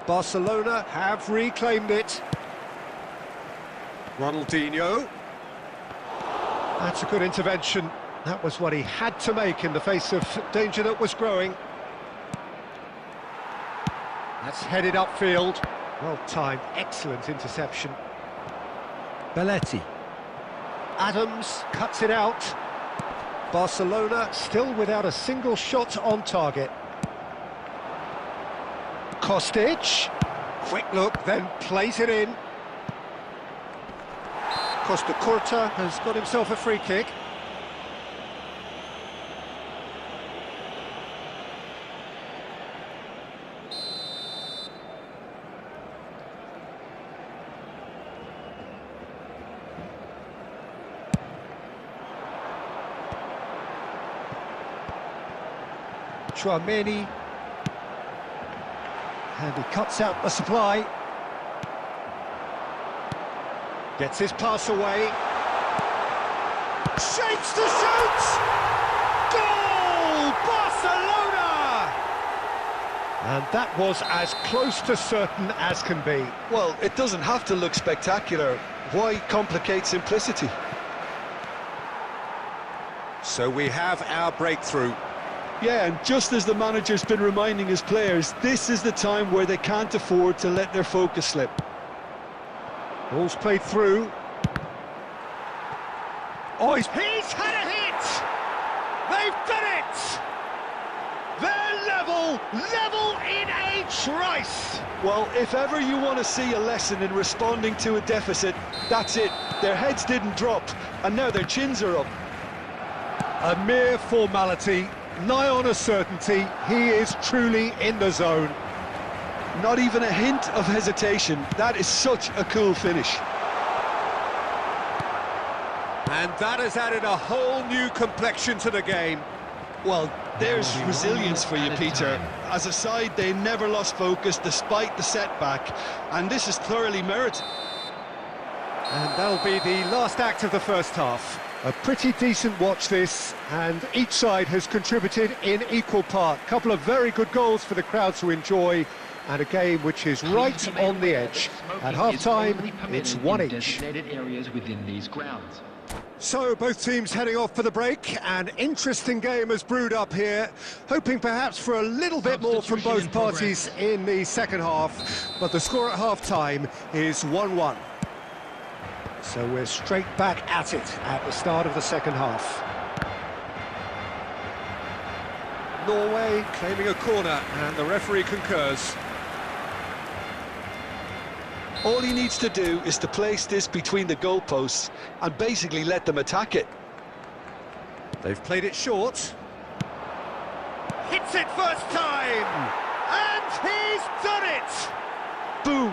Barcelona have reclaimed it. Ronaldinho. That's a good intervention. That was what he had to make in the face of danger that was growing. That's headed upfield. Well timed, excellent interception. Belletti. Adams cuts it out. Barcelona still without a single shot on target. Kostic. Quick look, then plays it in. Costa Curta has got himself a free kick. Chouameni, and he cuts out the supply. Gets his pass away. Shapes to shoot! Goal! Barcelona! And that was as close to certain as can be. Well, it doesn't have to look spectacular. Why complicate simplicity? So we have our breakthrough. Yeah, and just as the manager's been reminding his players, this is the time where they can't afford to let their focus slip. Ball's played through. Oh, he's had a hit! They've done it! They're level in a trice! Well, if ever you want to see a lesson in responding to a deficit, that's it. Their heads didn't drop, and now their chins are up. A mere formality, nigh on a certainty. He is truly in the zone. Not even a hint of hesitation. That is such a cool finish. And that has added a whole new complexion to the game. Well, there's resilience for you, Peter. As a side, they never lost focus despite the setback, and this is thoroughly merited. And that'll be the last act of the first half. A pretty decent watch this, and each side has contributed in equal part. A couple of very good goals for the crowd to enjoy, and a game which is right on the edge. At half-time, it's 1-1. Designated areas within these grounds. So, both teams heading off for the break. An interesting game has brewed up here, hoping perhaps for a little bit more from both parties in the second half, but the score at half-time is 1-1. So we're straight back at it at the start of the second half. Norway claiming a corner, and the referee concurs. All he needs to do is to place this between the goalposts and basically let them attack it. They've played it short. Hits it first time! And he's done it! Boom!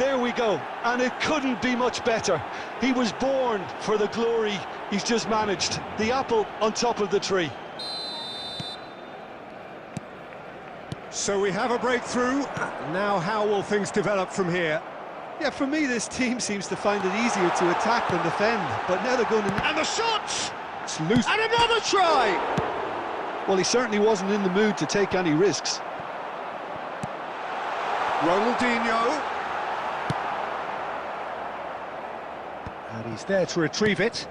There we go, and it couldn't be much better. He was born for the glory he's just managed. The apple on top of the tree. So we have a breakthrough. Now how will things develop from here? Yeah, for me, this team seems to find it easier to attack than defend, but now they're going to... And the shot! It's loose. And another try! Well, he certainly wasn't in the mood to take any risks. Ronaldinho. And he's there to retrieve it.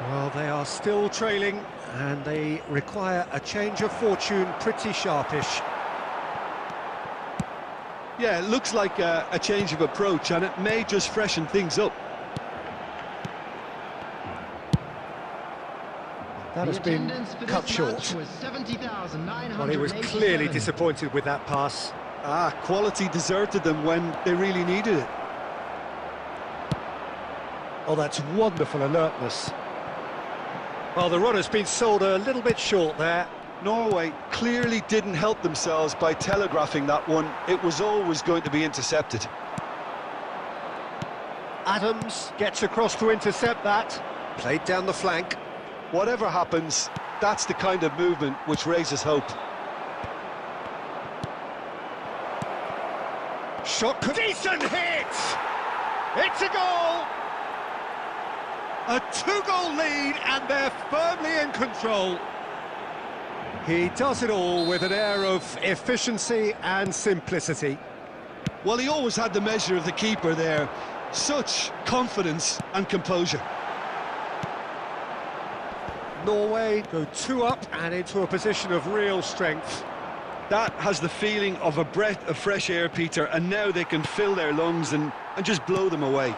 Well, they are still trailing, and they require a change of fortune pretty sharpish. Yeah, it looks like a change of approach, and it may just freshen things up. That has been cut short. Well, he was clearly disappointed with that pass. Quality deserted them when they really needed it. Oh, that's wonderful alertness. Well, the run has been sold a little bit short there. Norway clearly didn't help themselves by telegraphing that one. It was always going to be intercepted. Adams gets across to intercept that. Played down the flank. Whatever happens, that's the kind of movement which raises hope. Shot, decent hit! It's a goal! A two-goal lead, and they're firmly in control. He does it all with an air of efficiency and simplicity. Well, he always had the measure of the keeper there. Such confidence and composure. Norway go 2 up and into a position of real strength. That has the feeling of a breath of fresh air, Peter, and now they can fill their lungs and just blow them away.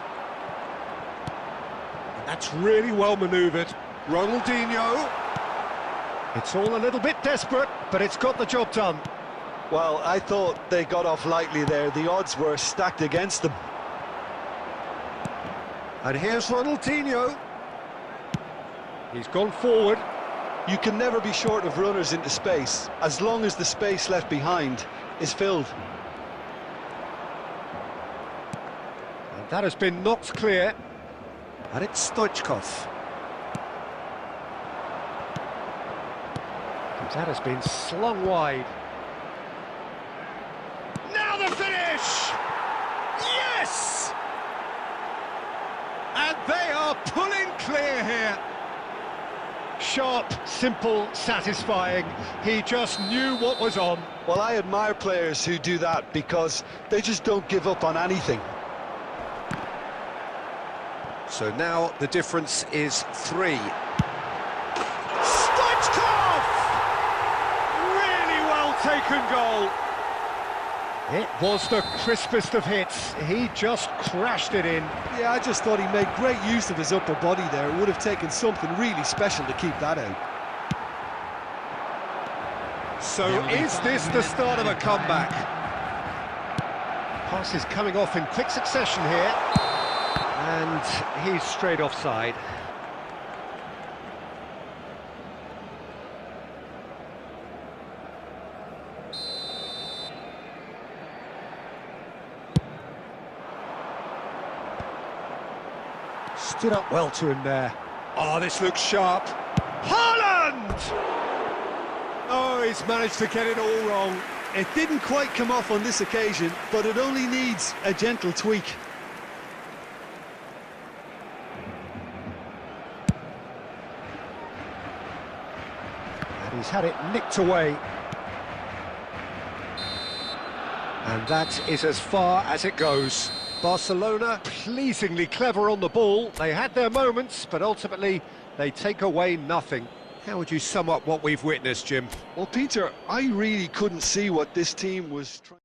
That's really well manoeuvred. Ronaldinho. It's all a little bit desperate, but it's got the job done. Well, I thought they got off lightly there. The odds were stacked against them. And here's Ronaldinho. He's gone forward. You can never be short of runners into space, as long as the space left behind is filled. And that has been knocked clear. And it's Stoichkov. That has been slung wide. Now the finish! Yes! And they are pulling clear here. Sharp, simple, satisfying. He just knew what was on. Well, I admire players who do that because they just don't give up on anything. So now the difference is 3. Stoichkov! Really well taken goal. It was the crispest of hits. He just crashed it in. Yeah, I just thought he made great use of his upper body there. It would have taken something really special to keep that out. So is this the start of a comeback? Pass is coming off in quick succession here. And he's straight offside. Stood up well to him there. Oh, this looks sharp. Haaland! Oh, he's managed to get it all wrong. It didn't quite come off on this occasion, but it only needs a gentle tweak. And he's had it nicked away. And that is as far as it goes. Barcelona pleasingly clever on the ball. They had their moments, but ultimately they take away nothing. How would you sum up what we've witnessed, Jim? Well, Peter, I really couldn't see what this team was trying.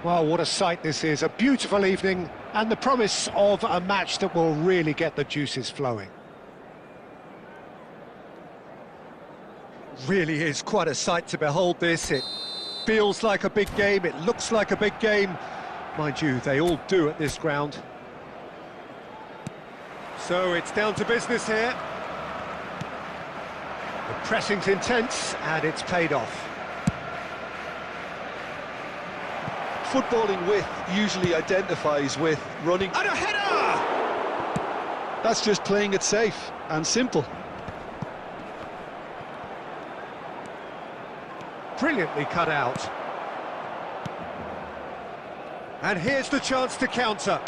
Well, what a sight this is, a beautiful evening, and the promise of a match that will really get the juices flowing. Really is quite a sight to behold this. It feels like a big game, it looks like a big game. Mind you, they all do at this ground. So it's down to business here. The pressing's intense, and it's paid off. Footballing width usually identifies with running. And a header! That's just playing it safe and simple. Brilliantly cut out. And here's the chance to counter.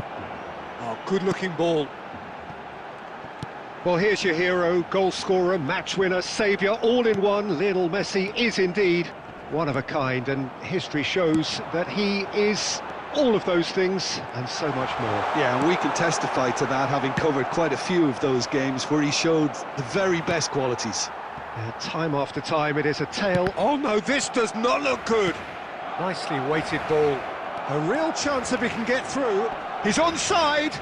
Oh, good-looking ball. Well, here's your hero, goal scorer, match winner, saviour, all in one. Lionel Messi is indeed one of a kind, and history shows that he is all of those things and so much more. Yeah, and we can testify to that, having covered quite a few of those games where he showed the very best qualities. Time after time, it is a tale. Oh no, this does not look good. Nicely weighted ball. A real chance if he can get through. He's onside.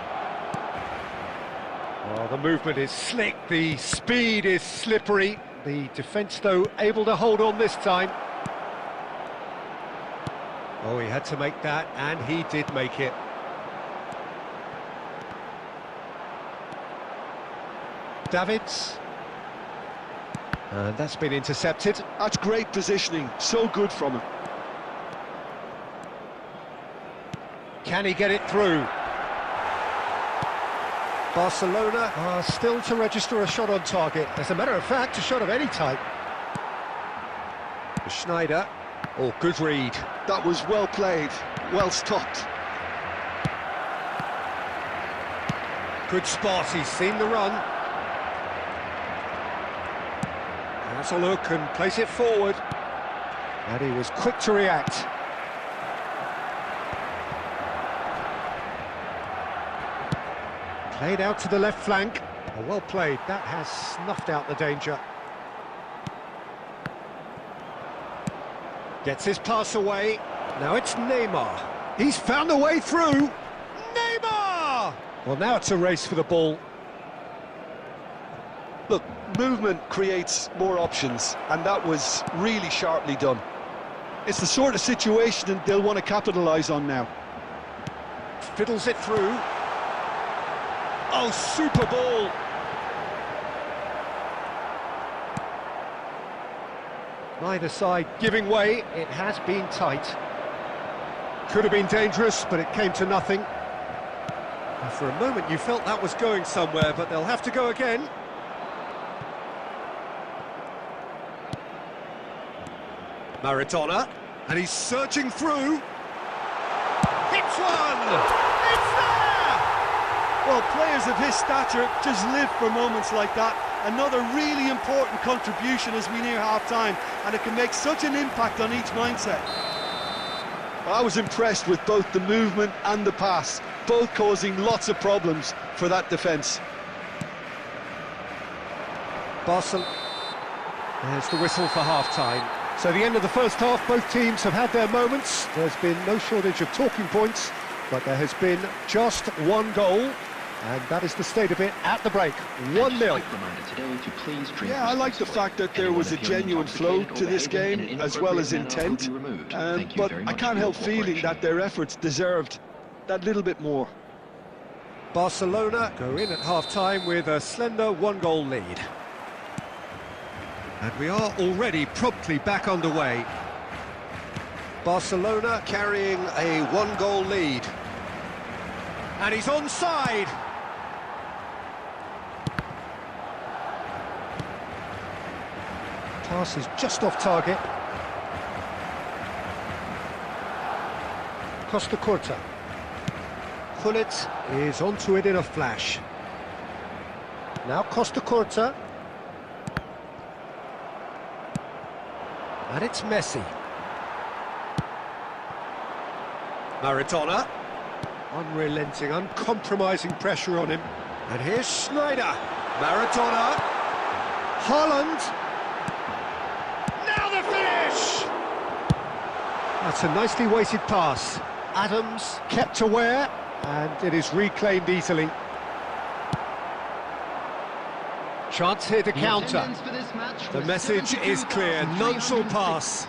Oh, the movement is slick, the speed is slippery. The defence, though, able to hold on this time. Oh, he had to make that, and he did make it. Davids. And that's been intercepted. That's great positioning, so good from him. Can he get it through? Barcelona are still to register a shot on target. As a matter of fact, a shot of any type. Schneider. Oh, good read. That was well played, well stopped. Good spot, he's seen the run. Has a look and place it forward. And he was quick to react. Played out to the left flank. Oh, well played, that has snuffed out the danger. Gets his pass away. Now it's Neymar. He's found a way through. Neymar! Well, now it's a race for the ball. Look, movement creates more options, and that was really sharply done. It's the sort of situation they'll want to capitalise on now. Fiddles it through. Oh, super ball! Neither side giving way. It has been tight. Could have been dangerous, but it came to nothing. And for a moment you felt that was going somewhere, but they'll have to go again. Maradona, and he's searching through. Hits one! It's there! Well, players of his stature just live for moments like that. Another really important contribution as we near half-time, and it can make such an impact on each mindset. I was impressed with both the movement and the pass, both causing lots of problems for that defence. Barcelona. There's the whistle for half-time. So the end of the first half, both teams have had their moments. There's been no shortage of talking points, but there has been just one goal. And that is the state of it at the break, 1-0. Yeah, I like the fact that there was a genuine flow to this game, as well as intent. But I can't help feeling that their efforts deserved that little bit more. Barcelona go in at half-time with a slender 1-goal lead. And we are already promptly back underway. Barcelona carrying a 1-goal lead. And he's onside. Pass is just off target. Costa Curta. Gullit is onto it in a flash. Now Costa Curta. And it's Messi. Maradona. Unrelenting, uncompromising pressure on him. And here's Schneider. Maradona. Haaland. Now the finish! That's a nicely weighted pass. Adams kept aware, and it is reclaimed easily. Chance here to counter. attendance for this match The was message is clear, none shall 72,306. pass.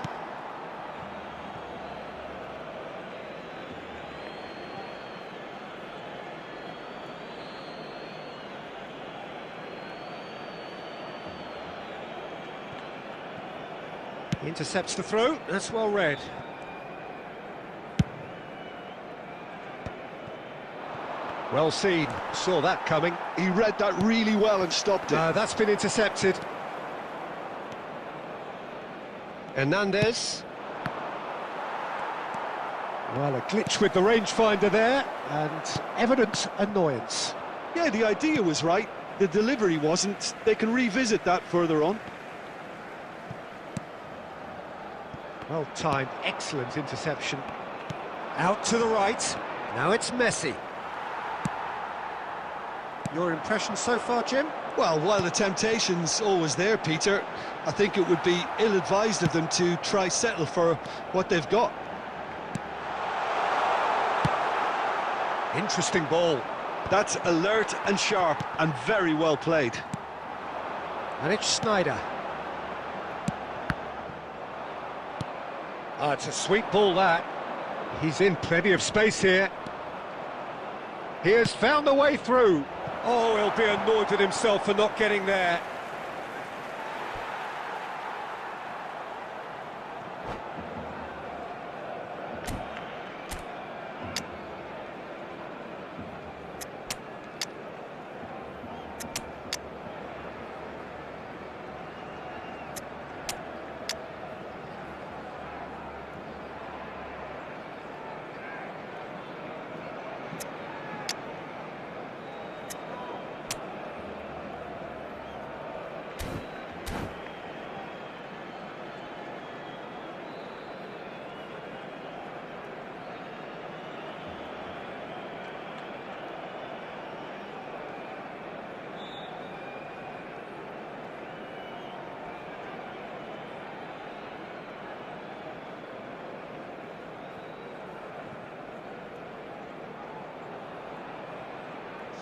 Intercepts the throw, that's well read. Well seen, saw that coming. He read that really well and stopped it. That's been intercepted. Hernandez. Well, a glitch with the rangefinder there, and evident annoyance. Yeah, the idea was right, the delivery wasn't. They can revisit that further on. Well timed, excellent interception. Out to the right, now it's Messi. Your impression so far, Jim? Well, while the temptation's always there, Peter, I think it would be ill-advised of them to try settle for what they've got. Interesting ball. That's alert and sharp and very well played. And it's Snyder. It's a sweet ball, that. He's in plenty of space here. He has found a way through. Oh, he'll be annoyed at himself for not getting there.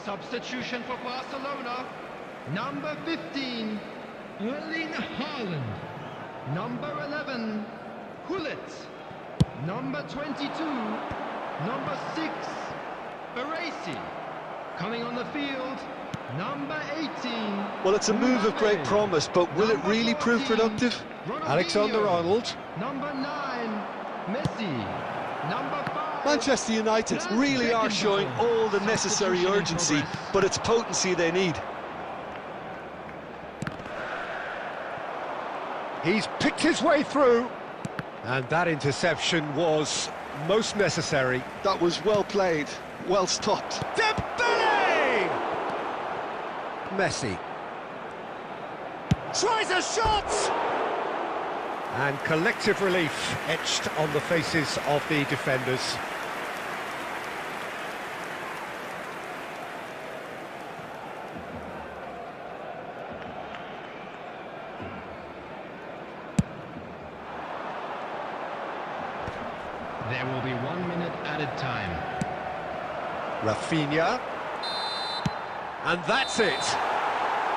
Substitution for Barcelona. Number 15, Erling Haaland. Number 11, Hullet. Number 22, number 6, Baresi. Coming on the field, number 18. Well, it's a move of great promise, but will it really prove productive? Alexander-Arnold. Number 9, Messi. Number 5. Manchester United really are showing all the necessary urgency, but it's potency they need. He's picked his way through. And that interception was most necessary. That was well played, well stopped. Dembele! Messi. Tries a shot! And collective relief etched on the faces of the defenders. There will be 1 minute added time. Rafinha. And that's it.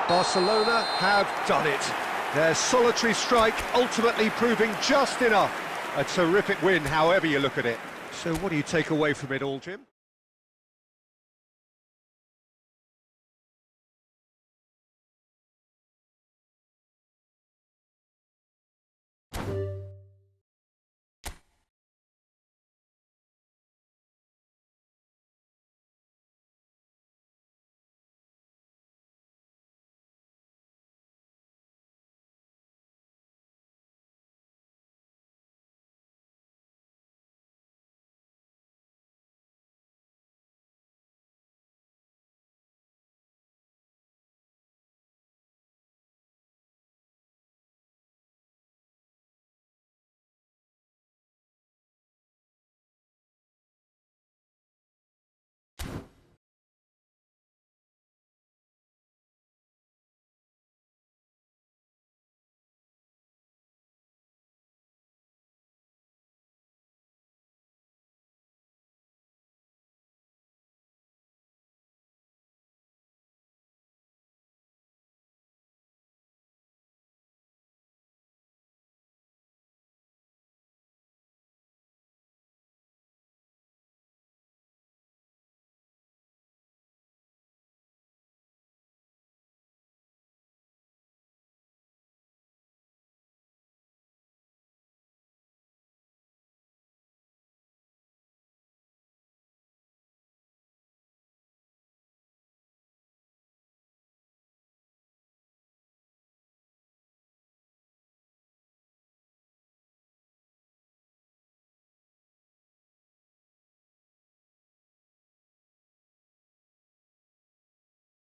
Barcelona have done it. Their solitary strike ultimately proving just enough. A terrific win, however you look at it. So what do you take away from it all, Jim?